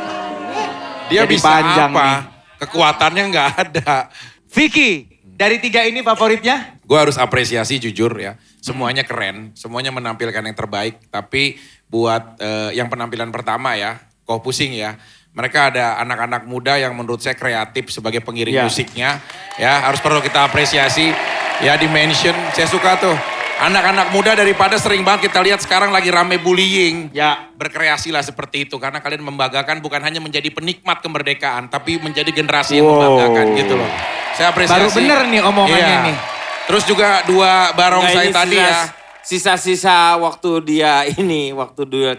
Dia Jadi bisa panjang apa? nih. Kekuatannya nggak ada. Vicky, dari tiga ini favoritnya? Gue harus apresiasi jujur ya. Semuanya keren, semuanya menampilkan yang terbaik. Tapi buat yang penampilan pertama ya, Ko Pusing ya. Mereka ada anak-anak muda yang menurut saya kreatif sebagai pengiring Ya. musiknya. Ya harus perlu kita apresiasi. Ya dimension, saya suka tuh. Anak-anak muda daripada sering banget kita lihat sekarang lagi rame bullying. Ya. Berkreasilah seperti itu. Karena kalian membanggakan bukan hanya menjadi penikmat kemerdekaan. Tapi menjadi generasi yang Wow. membanggakan gitu loh. Saya apresiasi. Baru bener nih omongannya Iya. nih. Terus juga dua barongsai Nah, ini tadi ya. Sisa-sisa waktu dia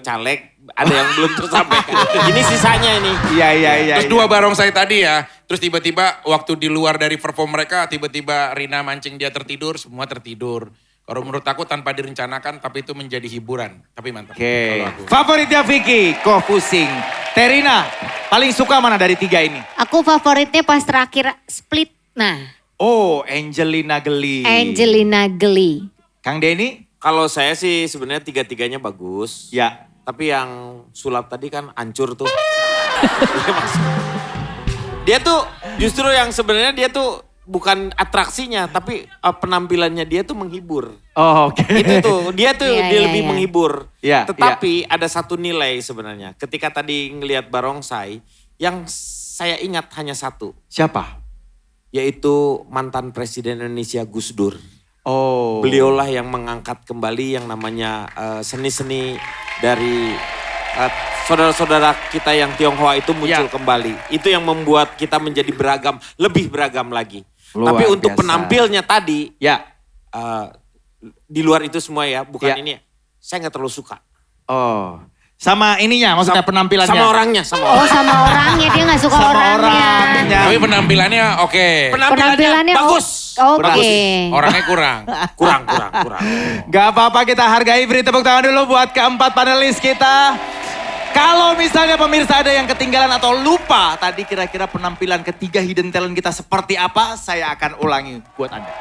caleg, ada yang belum tersampaikan. Ini sisanya ini. Iya. Terus dua barongsai tadi ya. Terus tiba-tiba waktu di luar dari perform mereka, tiba-tiba Rina mancing dia tertidur, semua tertidur. Kalau menurut aku tanpa direncanakan, tapi itu menjadi hiburan. Tapi mantap. Oke. Kalau aku. Favoritnya Vicky, Ko Pusing. Terina, paling suka mana dari tiga ini? Aku favoritnya pas terakhir split. Nah, Oh, Angelina Geli. Angelina Geli. Kang Denny? Kalau saya sih sebenarnya tiga-tiganya bagus. Ya. Tapi yang sulap tadi kan hancur tuh. Dia tuh justru yang sebenarnya dia tuh bukan atraksinya, tapi penampilannya dia tuh menghibur. Oh, oke. Itu tuh, dia tuh Iya, dia iya, lebih iya. menghibur. Iya, Tetapi ada satu nilai sebenarnya. Ketika tadi ngelihat barongsai, yang saya ingat hanya satu, Siapa? yaitu mantan Presiden Indonesia Gus Dur. Oh. Beliaulah yang mengangkat kembali yang namanya seni-seni dari saudara-saudara kita yang Tionghoa itu muncul Ya. kembali. Itu yang membuat kita menjadi beragam, lebih beragam lagi. Luar Tapi untuk biasa. penampilnya tadi, Ya. di luar itu semua ya, bukan Ya. ini. Saya nggak terlalu suka. Oh. Sama ininya, maksudnya penampilannya? Sama orangnya, sama Oh orang. sama orangnya, dia gak suka Sama orangnya. orangnya. Tapi penampilannya oke. Penampilannya bagus. Oke. Orangnya kurang. Kurang. Gak apa-apa, kita hargai, beri tepuk tangan dulu buat keempat panelis kita. Kalau misalnya pemirsa ada yang ketinggalan atau lupa tadi kira-kira penampilan ketiga Hidden Talent kita seperti apa, saya akan ulangi buat Anda.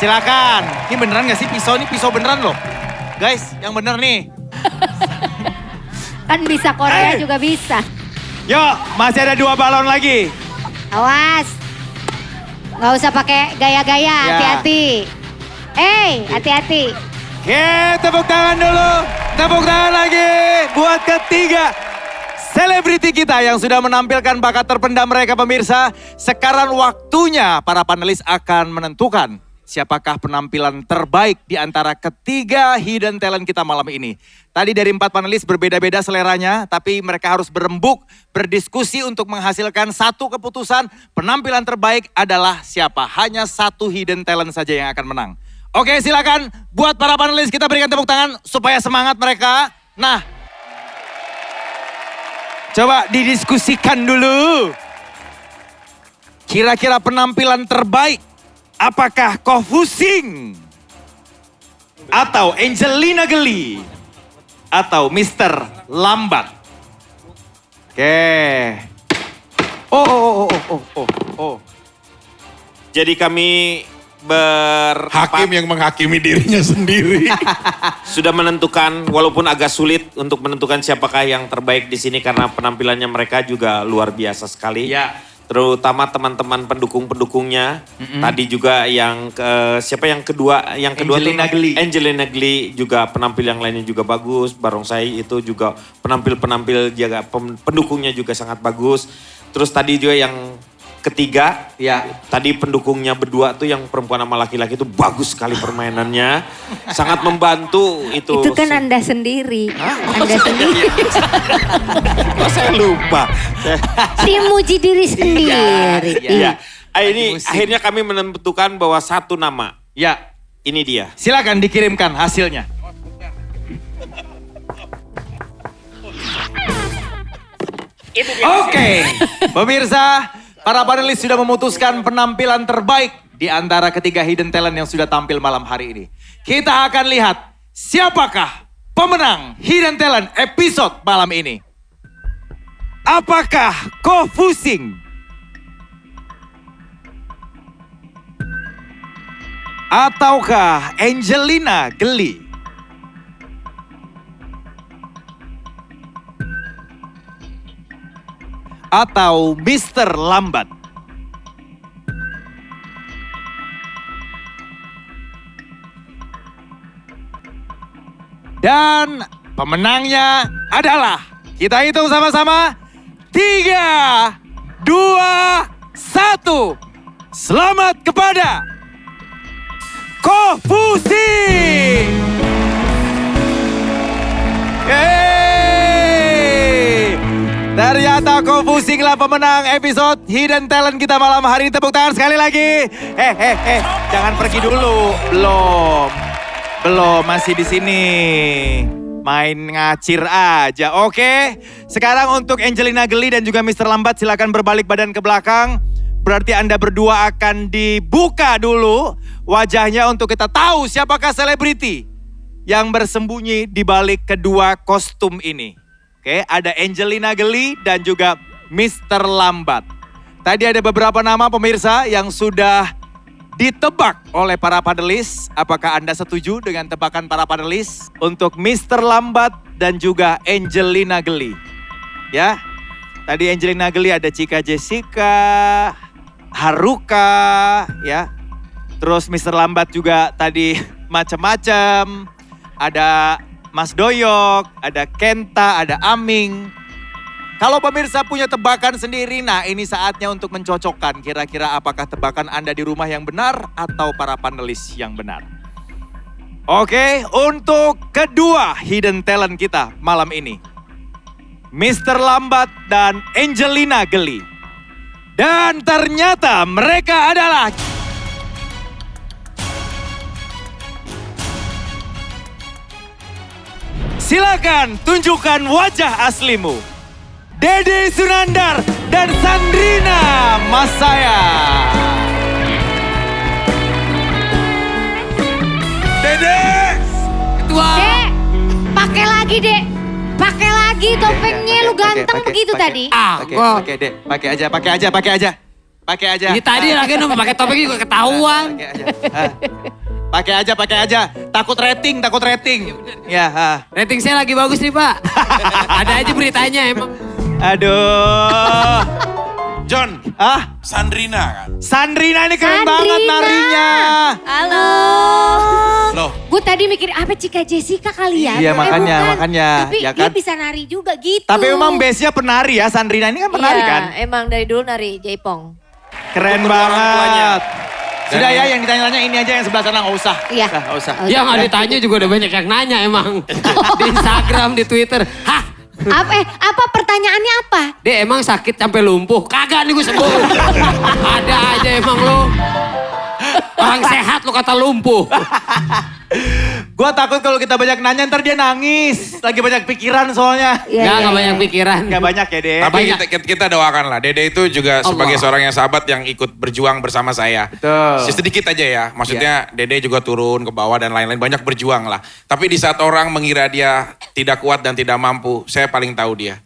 Silakan. Ini beneran gak sih pisau? Ini pisau beneran loh. Guys, yang bener nih. Kan bisa Korea juga bisa. Yuk, masih ada 2 balon lagi. Awas. Gak usah pakai gaya-gaya, Ya. hati-hati. Hati-hati. Oke, tepuk tangan dulu. Tepuk tangan lagi buat ketiga selebriti kita yang sudah menampilkan bakat terpendam mereka, pemirsa. Sekarang waktunya para panelis akan menentukan siapakah penampilan terbaik di antara ketiga hidden talent kita malam ini. Tadi dari 4 panelis berbeda-beda seleranya, tapi mereka harus berembuk, berdiskusi untuk menghasilkan satu keputusan. Penampilan terbaik adalah siapa? Hanya satu hidden talent saja yang akan menang. Oke, silakan buat para panelis kita berikan tepuk tangan supaya semangat mereka. Nah, coba didiskusikan dulu. Kira-kira penampilan terbaik, apakah Kofusing? Atau Angelina Geli? Atau Mr. Lambat? Oke. Oh. Jadi kami Hakim yang menghakimi dirinya sendiri. sudah menentukan, walaupun agak sulit untuk menentukan siapakah yang terbaik di sini karena penampilannya mereka juga luar biasa sekali. Ya. Terutama teman-teman pendukung-pendukungnya. Tadi juga siapa yang kedua? Yang kedua Angelina Geli. Angelina Geli juga penampil yang lainnya juga bagus. Barongsai itu juga penampil juga pendukungnya juga sangat bagus. Terus tadi juga yang ketiga, Ya. tadi pendukungnya berdua tuh yang perempuan sama laki-laki itu bagus sekali permainannya. Sangat membantu itu. Itu kan Anda sendiri. Anda sendiri. Kok saya lupa. Dia muji diri sendiri. Iya. Ini Musik. akhirnya kami menentukan bahwa satu nama. Ya, Ini dia. silakan dikirimkan hasilnya. Oke, pemirsa, para panelis sudah memutuskan penampilan terbaik di antara ketiga hidden talent yang sudah tampil malam hari ini. Kita akan lihat siapakah pemenang hidden talent episode malam ini. Apakah Kofusing? Ataukah Angelina Geli? Atau Mr. Lambat? Dan pemenangnya adalah, kita hitung sama-sama, 3, 2, 1. Selamat kepada Kofusing! Yeay! Ternyata Kofusing lah pemenang episode Hidden Talent kita malam hari ini. Tepuk tangan sekali lagi. Jangan pergi dulu. Belum, masih di sini. Main ngacir aja. Oke, sekarang untuk Angelina Geli dan juga Mr. Lambat silakan berbalik badan ke belakang. Berarti Anda berdua akan dibuka dulu wajahnya untuk kita tahu siapakah selebriti yang bersembunyi di balik kedua kostum ini. Oke, ada Angelina Geli dan juga Mr. Lambat. Tadi ada beberapa nama pemirsa yang sudah ditebak oleh para panelis. Apakah Anda setuju dengan tebakan para panelis untuk Mr. Lambat dan juga Angelina Geli? Ya, tadi Angelina Geli ada Chika Jessica, Haruka, ya. Terus Mr. Lambat juga tadi macam-macam. Ada Mas Doyok, ada Kenta, ada Aming. Kalau pemirsa punya tebakan sendiri, nah ini saatnya untuk mencocokkan kira-kira apakah tebakan Anda di rumah yang benar atau para panelis yang benar. Oke, untuk kedua hidden talent kita malam ini. Mr. Lambat dan Angelina Geli. Dan ternyata mereka adalah... Silakan tunjukkan wajah aslimu. Dede Sunandar dan Sandrina Masaya. Dede! Dek, pakai lagi dek. Pakai lagi topengnya, lu ganteng begitu tadi. Pakai Dek, pakai aja. Ini tadi lagi pakai topeng juga ketahuan. Pakai aja. Takut rating. Ya, Rating saya lagi bagus nih Pak. Ada aja beritanya emang. Aduh. John, Ah, Sandrina kan? Sandrina ini keren Sandrina. banget narinya. Halo. Loh, Gue tadi mikir apa Chika Jessica kali ya? Iya, makanya. Tapi Ya dia kan? bisa nari juga gitu. Tapi memang base-nya penari ya, Sandrina ini kan penari Iya, kan? emang dari dulu nari Jaipong. Keren Untuk kedua orang tuanya. banget. Sudah ya, yang ditanya-tanya ini aja, yang sebelah sana nggak usah. Iya. Nggak usah. Ya nggak ditanya juga udah banyak yang nanya emang. Di Instagram, di Twitter. Hah? Apa pertanyaannya apa? Dia emang sakit sampai lumpuh? Kagak nih gue sembuh. Ada aja emang lo. Orang sehat lo kata lumpuh. Gua takut kalau kita banyak nanya ntar dia nangis. Lagi banyak pikiran soalnya. Nggak banyak pikiran. Gak banyak ya Dede. Tapi kita doakan lah. Dede itu juga sebagai seorang yang sahabat yang ikut berjuang bersama saya. Betul. Sedikit aja ya. Maksudnya Dede juga turun ke bawah dan lain-lain. Banyak berjuang lah. Tapi di saat orang mengira dia tidak kuat dan tidak mampu, saya paling tahu dia.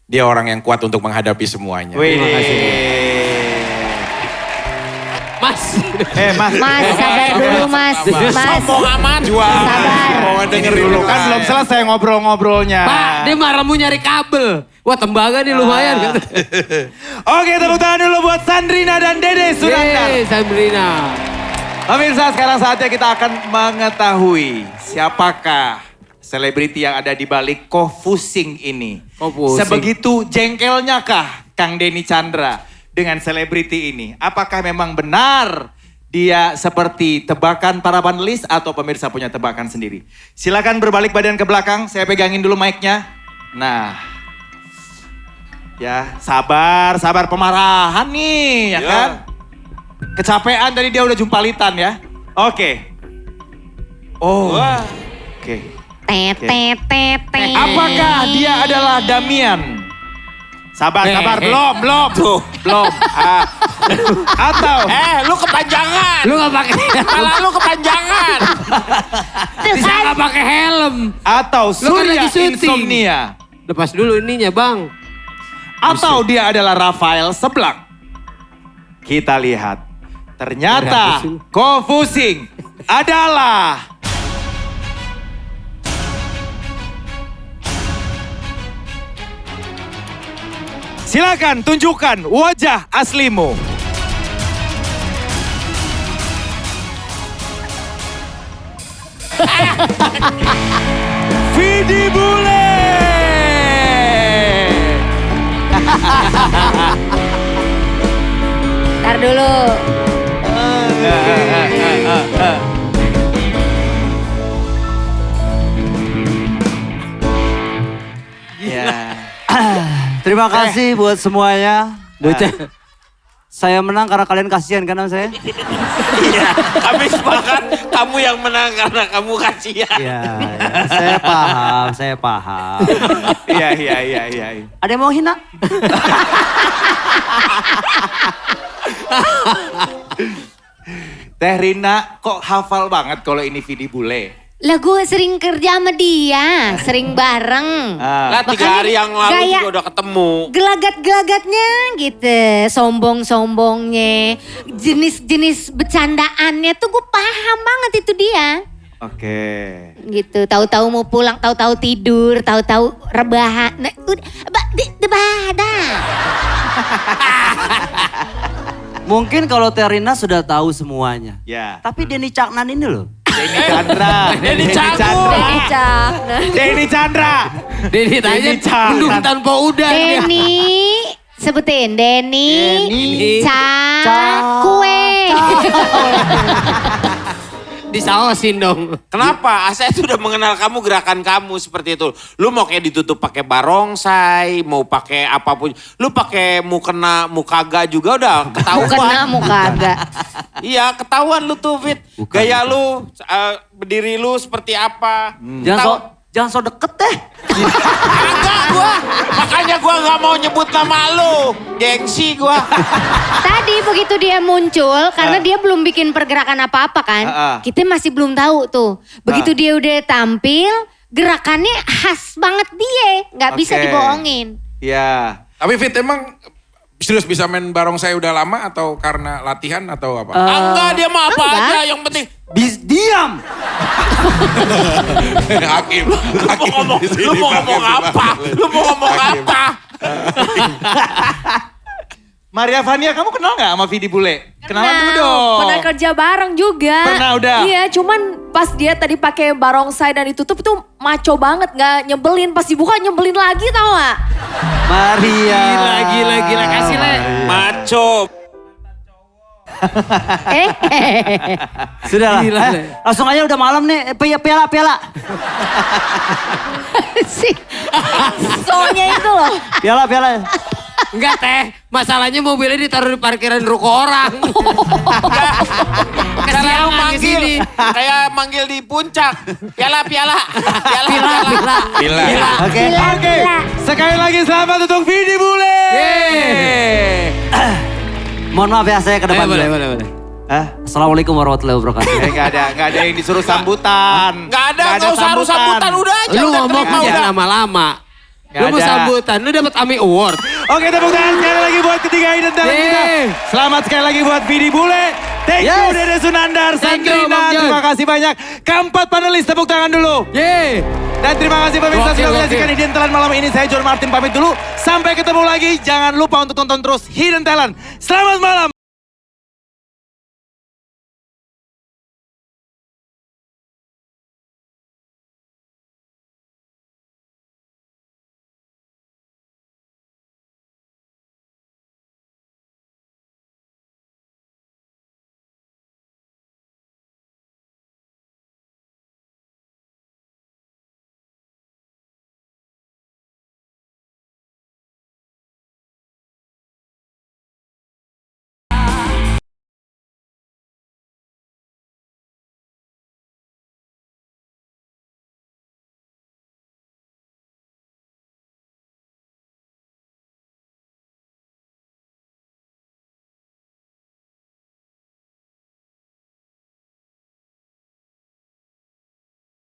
Dia orang yang kuat untuk menghadapi semuanya. Terima kasih. Mas. Mas. Mas, sabar dulu Mas. Mas, Sombong amat. sabar. Mau dengerin dulu Kan belum selesai ngobrol-ngobrolnya. Pak, dia marah mau nyari kabel. Wah tembaga nih lumayan. Oke, tepuk tangan dulu buat Sandrina dan Dede Surandar. Yeay, Sabrina. Pemirsa, sekarang saatnya kita akan mengetahui siapakah selebriti yang ada di balik Kofusing ini. Kofusing. Sebegitu jengkelnya kah Kang Denny Chandra dengan selebriti ini? Apakah memang benar dia seperti tebakan para panelis atau pemirsa punya tebakan sendiri? Silakan berbalik badan ke belakang, saya pegangin dulu mic-nya. Nah, ya sabar pemarahan nih ya kan? Kecapean tadi dia udah jumpalitan ya. Oke. Oh. Oke. Apakah dia adalah Damian? Sabar, belum. Atau Lu kepanjangan. Lu gak pakai Malah lu kepanjangan. bisa gak pakai helm. atau Lu kan Surya lagi syuting. Insomnia? Lepas dulu ininya bang. Atau dia adalah Rafael Seblak? Kita lihat. Ternyata Kofusing adalah silakan tunjukkan wajah aslimu. Vidi Bule. Ntar dulu. Terima kasih buat semuanya. Saya menang karena kalian kasihan kan sama saya? Iya, kami sepakat kamu yang menang karena kamu kasihan. Iya, saya paham. Iya. Ada yang mau hina? Teh Rina kok hafal banget kalau ini Vidi Bule? Lah gue sering kerja sama dia, sering bareng. Lah 3 Makanya hari yang lalu gaya- juga udah ketemu. Gelagat-gelagatnya gitu, sombong-sombongnya, jenis-jenis bercandaannya tuh gue paham banget itu dia. Oke. Gitu, tahu-tahu mau pulang, tahu-tahu tidur, tahu-tahu rebahan. Nah, dah. Mungkin kalau Terina sudah tahu semuanya. Ya. Tapi Denny Caknan ini loh. Denny Chandra. Denny Cagur. Denny Chandra. Denny tanya Denny Caknan. mendung tanpa udang. dia. Denny, sebutin Denny, kue. Disaosin dong. Kenapa? Saya sudah mengenal kamu, gerakan kamu seperti itu. Lu mau kayak ditutup pakai barongsai, mau pakai apapun. Lu pakai mukena, mukaga juga udah ketahuan. Kena muka agak. Iya, ketahuan lu tuh, Fit. Gaya lu, berdiri lu seperti apa. Jangan so deket deh. Enggak gua. Makanya gua gak mau nyebut nama lu. Gengsi gua. Tadi begitu dia muncul, karena dia belum bikin pergerakan apa-apa kan. Kita masih belum tahu tuh. Begitu dia udah tampil, gerakannya khas banget dia. Gak bisa Oke. dibohongin. Ya. Tapi Fit emang serius bisa main barongsai udah lama atau karena latihan atau apa? Enggak, dia mah apa enggak. aja yang penting. Diam. Hakim. Lu mau ngomong apa? Lu mau ngomong apa? Maria Vania, kamu kenal gak sama Vidi Bule? Kenalan dulu dong. Pernah kerja bareng juga. Pernah udah? Iya, cuman pas dia tadi pakai barongsai dan ditutup itu maco banget, nggak nyebelin. Pas dibuka nyebelin lagi tau gak? Maria. Gila. Kasih Le. Maco. Sudah lah. Gila, Le. Langsung aja udah malam nih. Piala. Si Soalnya itu loh. Piala. Enggak teh, masalahnya mobilnya ditaruh di parkiran ruko orang. Kesiangan di sini. Kayak manggil di puncak. Piala. Pila. Oke. Oke, sekali lagi selamat untuk Vidi Bule. Mohon maaf ya saya ke depan. Boleh. Assalamualaikum warahmatullahi wabarakatuh. Nggak ada yang disuruh sambutan. Nggak usah harus sambutan, udah aja. Lu udah ngomong terima, aja udah. lama-lama. Nggak Lu mau ada. sambutan, lu dapat AMI Award. Oke, tepuk tangan sekali lagi buat ketiga hidden talent kita. Yeay. Selamat sekali lagi buat Vidi Bule. Thank you Yes. Dede Sunandar, Thank you, Sandrina. Bang Jon. Terima kasih banyak. Keempat panelis tepuk tangan dulu. Yeay. Dan terima kasih pemirsa Gokil, sudah menyaksikan gokil. Hidden Talent malam ini. Saya John Martin pamit dulu. Sampai ketemu lagi. Jangan lupa untuk tonton terus Hidden Talent. Selamat malam.